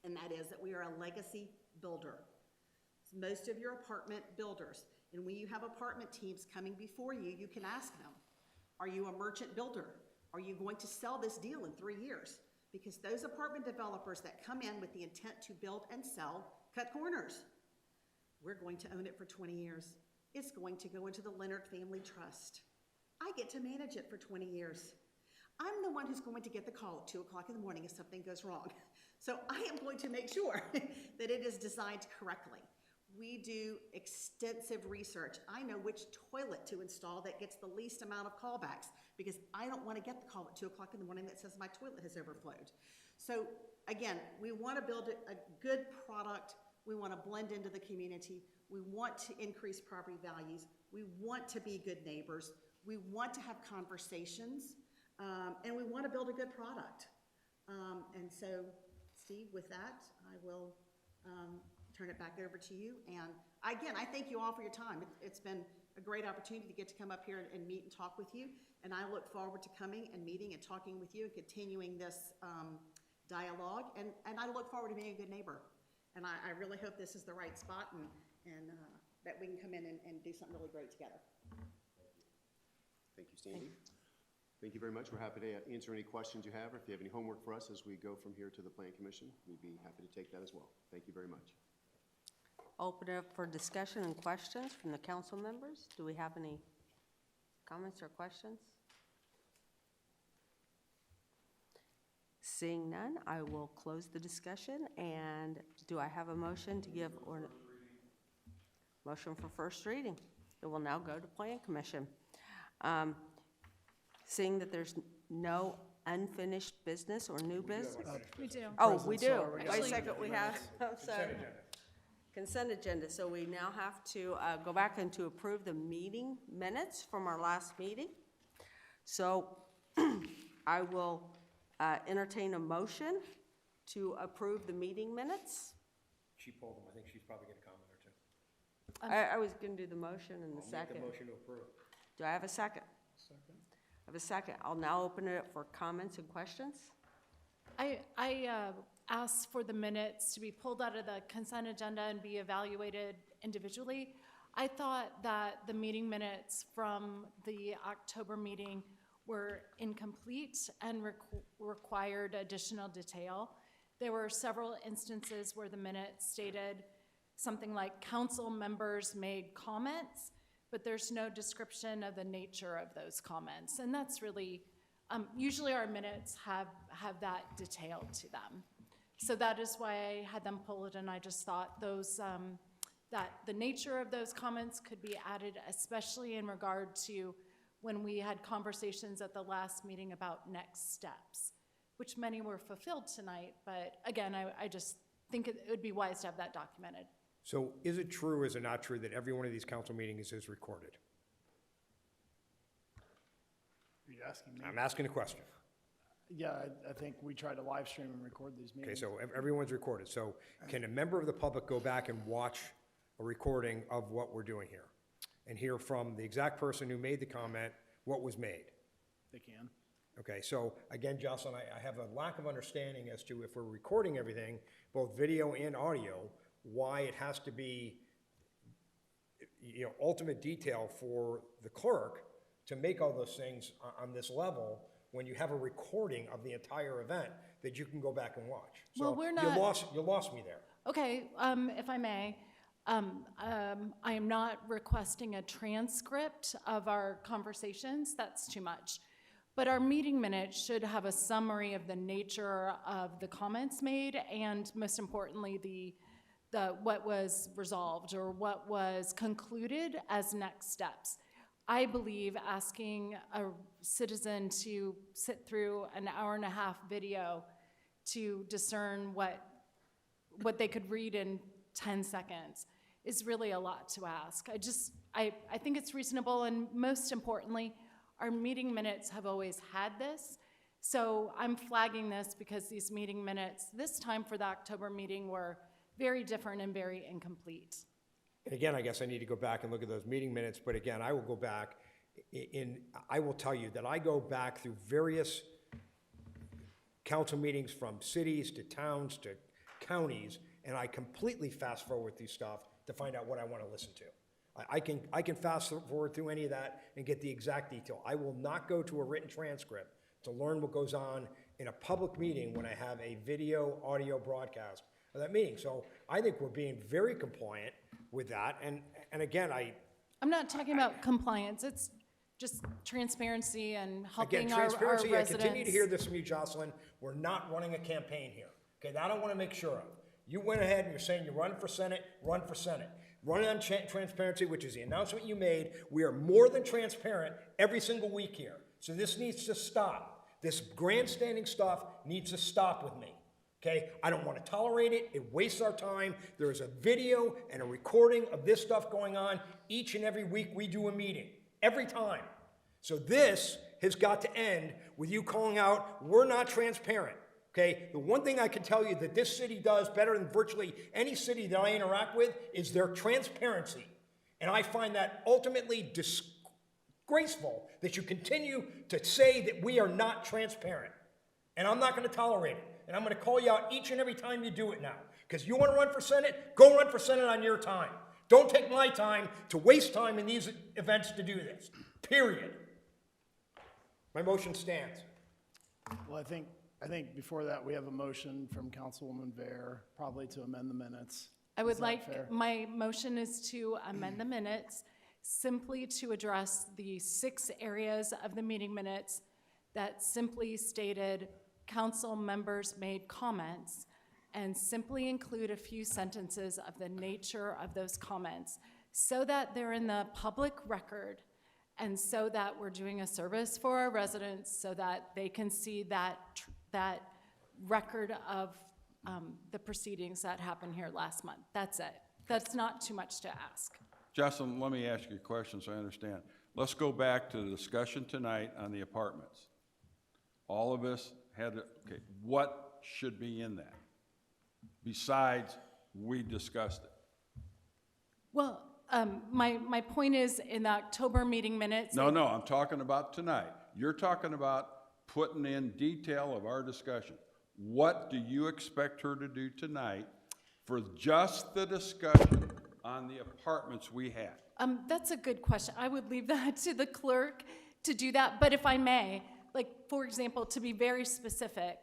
and that is that we are a legacy builder. Most of your apartment builders, and when you have apartment teams coming before you, you can ask them, are you a merchant builder? Are you going to sell this deal in 3 years? Because those apartment developers that come in with the intent to build and sell cut corners. We're going to own it for 20 years. It's going to go into the Leonard Family Trust. I I get to manage it for 20 years. I'm the one who's going to get the call at 2 o'clock in the morning if something goes wrong. So I am going to make sure that it is designed correctly. We do extensive research. I know which toilet to install that gets the least amount of callbacks because I don't want to get the call at 2 o'clock in the morning that says my toilet has overflowed. So again, we want to build a good product. We want to blend into the community. We want to increase property values. We want to be good neighbors. We want to have conversations, and we want to build a good product. And so, Steve, with that, I will turn it back over to you. And again, I thank you all for your time. It's been a great opportunity to get to come up here and meet and talk with you. And I look forward to coming and meeting and talking with you and continuing this dialogue. And I look forward to being a good neighbor. And I really hope this is the right spot and that we can come in and do something really great together. Thank you, Sandy. Thank you very much. We're happy to answer any questions you have, or if you have any homework for us as we go from here to the Plan Commission, we'd be happy to take that as well. Thank you very much. Open it up for discussion and questions from the council members. Do we have any comments or questions? Seeing none, I will close the discussion. And do I have a motion to give motion for first reading? It will now go to Plan Commission. Seeing that there's no unfinished business or new business? We do. Oh, we do. Sorry, Wait a second, we have, sorry. Consent agenda. So we now have to go back and to approve the meeting minutes from our last meeting. So I will entertain a motion to approve the meeting minutes. She pulled them. I think she's probably got a comment or two. I was going to do the motion in the second. Make the motion to approve. Do I have a second? Second. I have a second. I'll now open it up for comments and questions. I asked for the minutes to be pulled out of the consent agenda and be evaluated individually. I thought that the meeting minutes from the October meeting were incomplete and required additional detail. There were several instances where the minutes stated something like council members made comments, but there's no description of the nature of those comments. And that's really, usually our minutes have that detail to them. So that is why I had them pulled, and I just thought those, that the nature of those comments could be added, especially in regard to when we had conversations at the last meeting about next steps, which many were fulfilled tonight. But again, I just think it would be wise to have that documented. So is it true, or is it not true that every one of these council meetings is recorded? Are you asking me? I'm asking a question. Yeah, I think we try to live stream and record these Okay, meetings. so everyone's recorded. So can a member of the public go back and watch a recording of what we're doing here and hear from the exact person who made the comment what was made? They can. Okay, so again, Jocelyn, I have a lack of understanding as to if we're recording everything, both video and audio, why it has to be, ultimate detail for the clerk to make all those things on this level when you have a recording of the entire event that you can go back and watch. Well, So we're not- you lost me there. Okay, if I may, I am not requesting a transcript of our conversations. That's too much. But our meeting minutes should have a summary of the nature of the comments made and, most importantly, what was resolved or what was concluded as next steps. I believe asking a citizen to sit through an hour-and-a-half video to discern what they could read in 10 seconds is really a lot to ask. I think it's reasonable, and most importantly, our meeting minutes have always had this. So I'm flagging this because these meeting minutes, this time for the October meeting, were very different and very incomplete. And again, I guess I need to go back and look at those meeting minutes, but again, I will go back I will tell you that I go back through various council meetings from cities to towns to counties, and I completely fast forward through stuff to find out what I want to listen to. I can fast forward through any of that and get the exact detail. I will not go to a written transcript to learn what goes on in a public meeting when I have a video, audio broadcast of that meeting. So I think we're being very compliant with that. And again, I'm not talking about compliance. It's just transparency and Again, helping our transparency, I residents. continue to hear this from you, Jocelyn. We're not running a campaign here. Okay, that I want to make sure of. You went ahead and you're saying you run for Senate, run for Senate. Run on transparency, which is the announcement you made. We are more than transparent every single week here. So this needs to stop. This grandstanding stuff needs to stop with me. Okay, I don't want to tolerate it. It wastes our time. There is a video and a recording of this stuff going on each and every week we do a meeting. Every time. So this has got to end with you calling out, we're not transparent. Okay, the one thing I can tell you that this city does better than virtually any city that I interact with is their transparency. And I find that ultimately disgraceful that you continue to say that we are not transparent. And I'm not going to tolerate it. And I'm going to call you out each and every time you do it now. Because you want to run for Senate? Go run for Senate on your time. Don't take my time to waste time in these events to do this. Period. My motion stands. Well, I think before that, we have a motion from Councilwoman Vare, probably to amend the minutes. I Is would that like, fair? my motion is to amend the minutes simply to address the 6 areas of the meeting minutes that simply stated council members made comments, and simply include a few sentences of the nature of those comments so that they're in the public record and so that we're doing a service for our residents so that they can see that record of the proceedings that happened here last month. That's it. That's not too much to ask. Justin, let me ask you a question so I understand. Let's go back to the discussion tonight on the apartments. All of us had, okay, what should be in that? Besides, we discussed it. Well, my point is in the October meeting minutes. No, I'm talking about tonight. You're talking about putting in detail of our discussion. What do you expect her to do tonight for just the discussion on the apartments we had? That's a good question. I would leave that to the clerk to do that, but if I may, like, for example, to be very specific,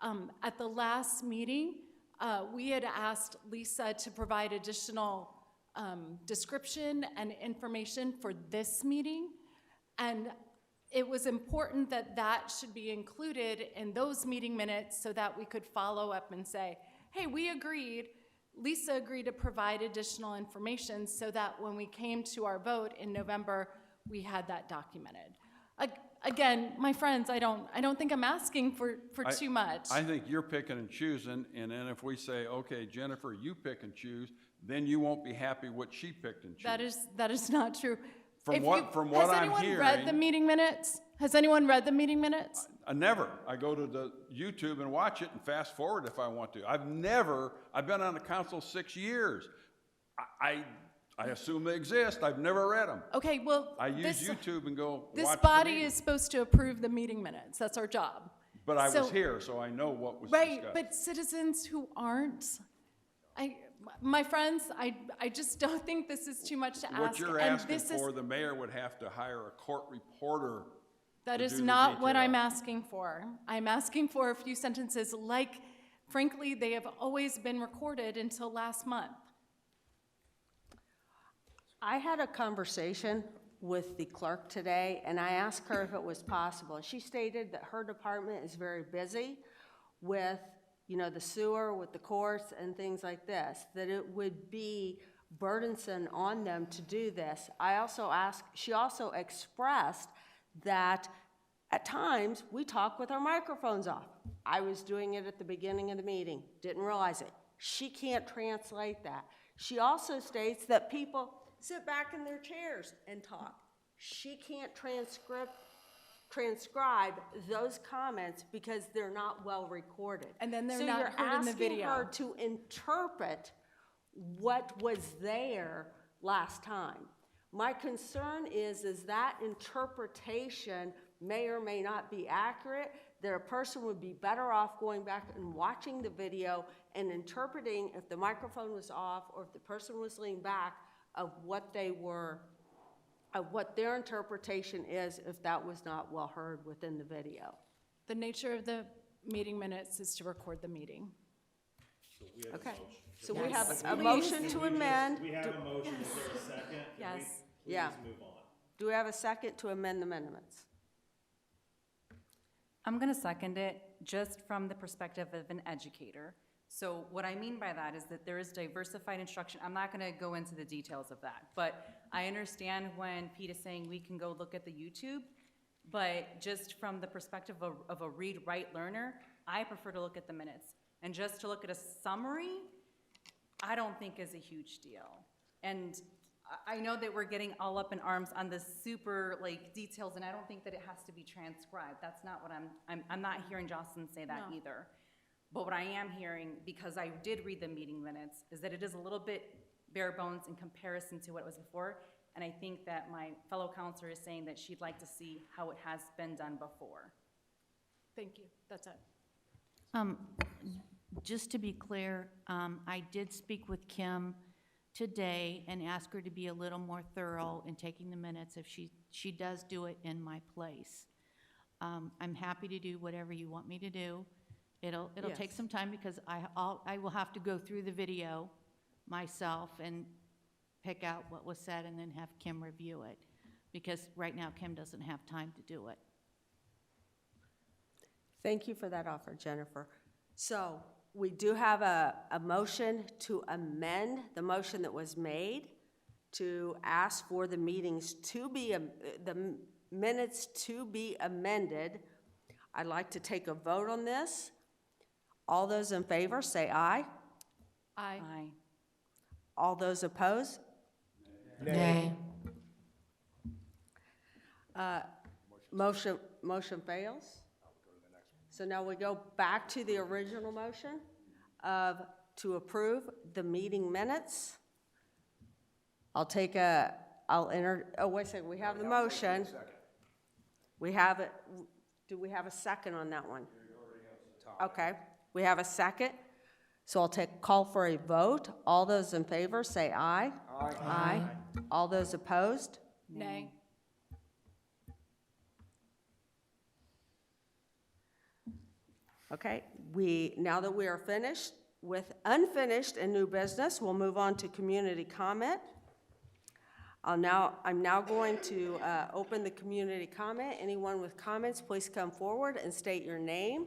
at the last meeting, we had asked Lisa to provide additional description and information for this meeting, and it was important that that should be included in those meeting minutes so that we could follow up and say, hey, we agreed, Lisa agreed to provide additional information so that when we came to our vote in November, we had that documented. Again, my friends, I don't think I'm asking for too much. I think you're picking and choosing, and then if we say, okay, Jennifer, you pick and choose, then you won't be happy what she picked and chose. That is not true. From what I'm hearing. Has anyone read the meeting minutes? Has anyone read the meeting minutes? Never. I go to the YouTube and watch it and fast forward if I want to. I've been on the council 6 years. I assume they exist. I've never read them. Okay, well, I use YouTube and go watch this the body meeting. is supposed to approve the meeting minutes. That's our job. But I was here, so I know what was right, discussed. but citizens who aren't, my friends, I just don't think this is too much to ask. What you're and asking this is, for, the mayor would have to hire a court reporter. that to is do the not what detail. I'm asking for. I'm asking for a few sentences like, frankly, they have always been recorded until last month. I had a conversation with the clerk today, and I asked her if it was possible. She stated that her department is very busy with, the sewer, with the courts and things like this, that it would be burdensome on them to do this. She also expressed that at times we talk with our microphones off. I was doing it at the beginning of the meeting, didn't realize it. She can't translate that. She also states that people sit back in their chairs and talk. She can't transcribe those comments because they're not well recorded. And then they're not heard in the video. So you're asking her to interpret what was there last time. My concern is that interpretation may or may not be accurate, that a person would be better off going back and watching the video and interpreting if the microphone was off or if the person was leaning back, of what their interpretation is if that was not well heard within the video. The nature of the meeting minutes is to record the meeting. Okay, so we have a motion to amend. We have a motion, is there a second? Yes. Please Yeah. move on. Do we have a second to amend the amendments? I'm going to second it just from the perspective of an educator. So what I mean by that is that there is diversified instruction. I'm not going to go into the details of that, but I understand when Pete is saying we can go look at the YouTube, but just from the perspective of a read-write learner, I prefer to look at the minutes. And just to look at a summary, I don't think is a huge deal. And I know that we're getting all up in arms on the super details, and I don't think that it has to be transcribed. That's not what I'm not hearing Jocelyn say that No. either. But what I am hearing, because I did read the meeting minutes, is that it is a little bit bare bones in comparison to what it was before. And I think that my fellow counselor is saying that she'd like to see how it has been done before. Thank you, that's it. Just to be clear, I did speak with Kim today and ask her to be a little more thorough in taking the minutes if she does do it in my place. I'm happy to do whatever you want me to do. It'll take Yes. some time because I will have to go through the video myself and pick out what was said and then have Kim review it, because right now Kim doesn't have time to do it. Thank you for that offer, Jennifer. So we do have a motion to amend the motion that was made to ask for the meetings to be, the minutes to be amended. I'd like to take a vote on this. All those in favor, say aye. Aye. Aye. All those opposed? Nay. Motion fails. So now we go back to the original motion to approve the meeting minutes. I'll oh, wait a second, we have the motion. We have it, do we have a second on that one? Okay, we have a second. So I'll call for a vote. All those in favor, say aye. Aye. Aye. All those opposed? Nay. Okay, now that we are finished with unfinished and new business, we'll move on to community comment. I'm now going to open the community comment. Anyone with comments, please come forward and state your name,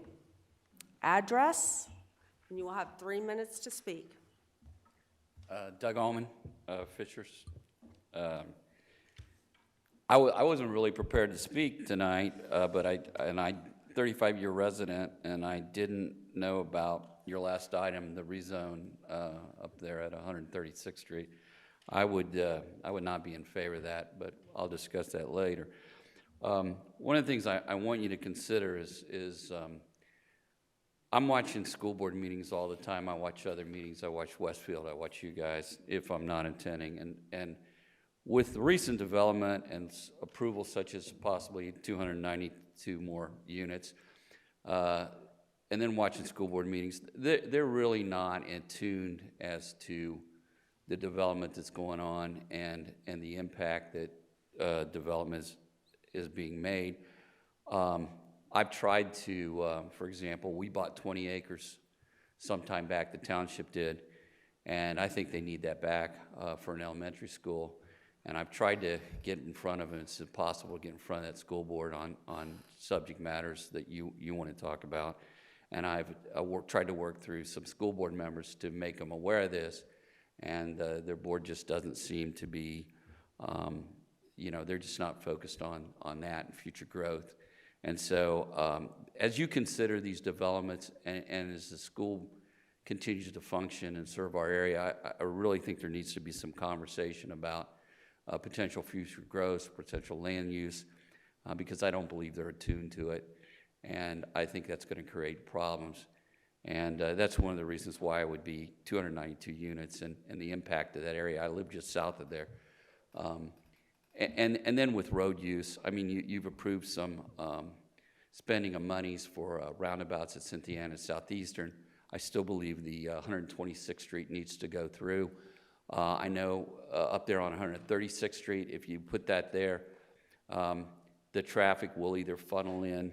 address, and you will have 3 minutes to speak. Doug Allman, Fishers. I wasn't really prepared to speak tonight, but I'm 35-year resident, and I didn't know about your last item, the rezone up there at 136th Street. I would not be in favor of that, but I'll discuss that later. One of the things I want you to consider is I'm watching school board meetings all the time. I watch other meetings. I watch Westfield. I watch you guys if I'm not attending. And with the recent development and approval such as possibly 292 more units, and then watching school board meetings, they're really not in tune as to the development that's going on and the impact that development is being made. I've tried to, for example, we bought 20 acres sometime back, the township did, and I think they need that back for an elementary school. And I've tried to get in front of it. It's impossible to get in front of that school board on subject matters that you want to talk about. And I've tried to work through some school board members to make them aware of this, and their board just doesn't seem to be, they're just not focused on that and future growth. And so as you consider these developments and as the school continues to function and serve our area, I really think there needs to be some conversation about potential future growth, potential land use, because I don't believe they're attuned to it. And I think that's going to create problems. And that's one of the reasons why it would be 292 units and the impact of that area. I live just south of there. And then with road use, I mean, you've approved some spending of monies for roundabouts at Cynthia and Southeastern. I still believe the 126th Street needs to go through. I know up there on 136th Street, if you put that there, the traffic will either funnel in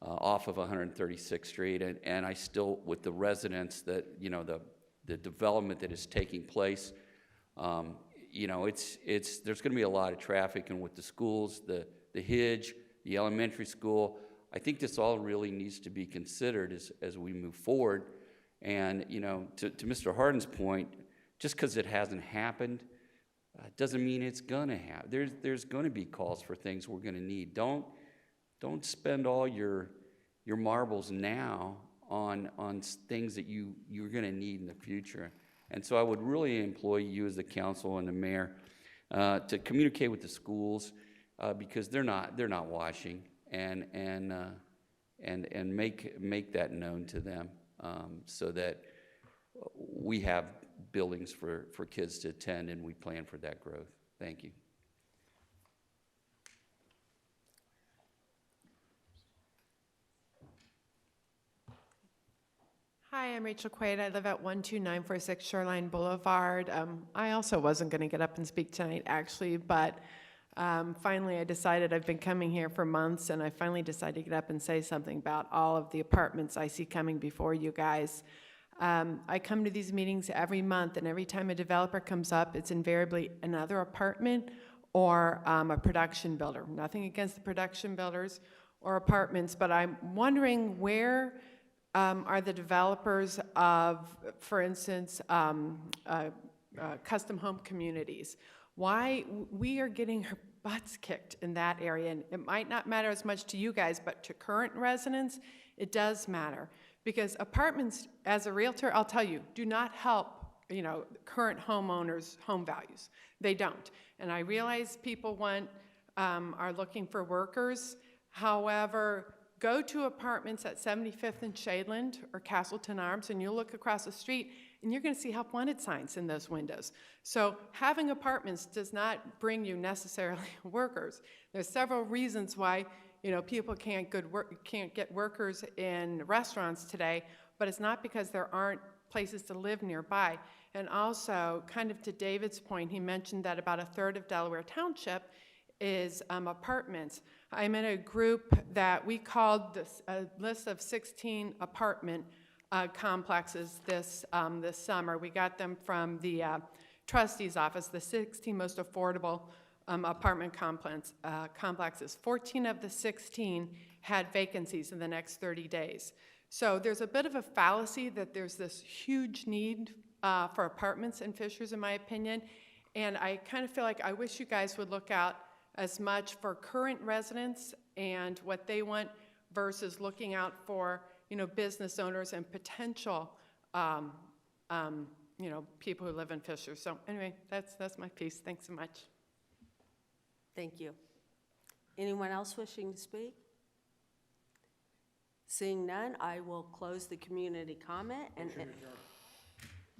off of 136th Street, and I still, with the residents that, the development that is taking place, you know, there's gonna be a lot of traffic, and with the schools, the Hidge, the elementary school, I think this all really needs to be considered as we move forward. And, you know, to Mr. Harden's point, just because it hasn't happened, doesn't mean it's gonna happen. There's gonna be calls for things we're gonna need. Don't spend all your marbles now on things that you're gonna need in the future. And so I would really employ you as the council and the mayor to communicate with the schools because they're not watching, and make that known to them so that we have buildings for kids to attend and we plan for that growth. Thank you. Hi, I'm Rachel Quaid. I live at 12946 Shoreline Boulevard. I also wasn't going to get up and speak tonight, actually, but finally I decided, I've been coming here for months, and I finally decided to get up and say something about all of the apartments I see coming before you guys. I come to these meetings every month, and every time a developer comes up, it's invariably another apartment or a production builder. Nothing against the production builders or apartments, but I'm wondering where are the developers of, for instance, custom home communities. Why we are getting our butts kicked in that area, and it might not matter as much to you guys, but to current residents, it does matter. Because apartments, as a realtor, I'll tell you, do not help, you know, current homeowners' home values. They don't. And I realize people are looking for workers. However, go to apartments at 75th and Shadeland or Castleton Arms, and you'll look across the street, and you're going to see help wanted signs in those windows. So having apartments does not bring you necessarily workers. There's several reasons why, you know, people can't get workers in restaurants today, but it's not because there aren't places to live nearby. And also, kind of to David's point, he mentioned that about a third of Delaware Township is apartments. I'm in a group that we called this a list of 16 apartment complexes this summer. We got them from the trustee's office, the 16 most affordable apartment complexes. 14 of the 16 had vacancies in the next 30 days. So there's a bit of a fallacy that there's this huge need for apartments in Fishers, in my opinion. And I kind of feel like I wish you guys would look out as much for current residents and what they want versus looking out for, you know, business owners and potential, you know, people who live in Fishers. So anyway, that's my piece. Thanks so much. Thank you. Anyone else wishing to speak? Seeing none, I will close the community comment. And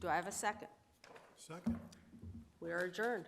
do I have a second? Second. We are adjourned.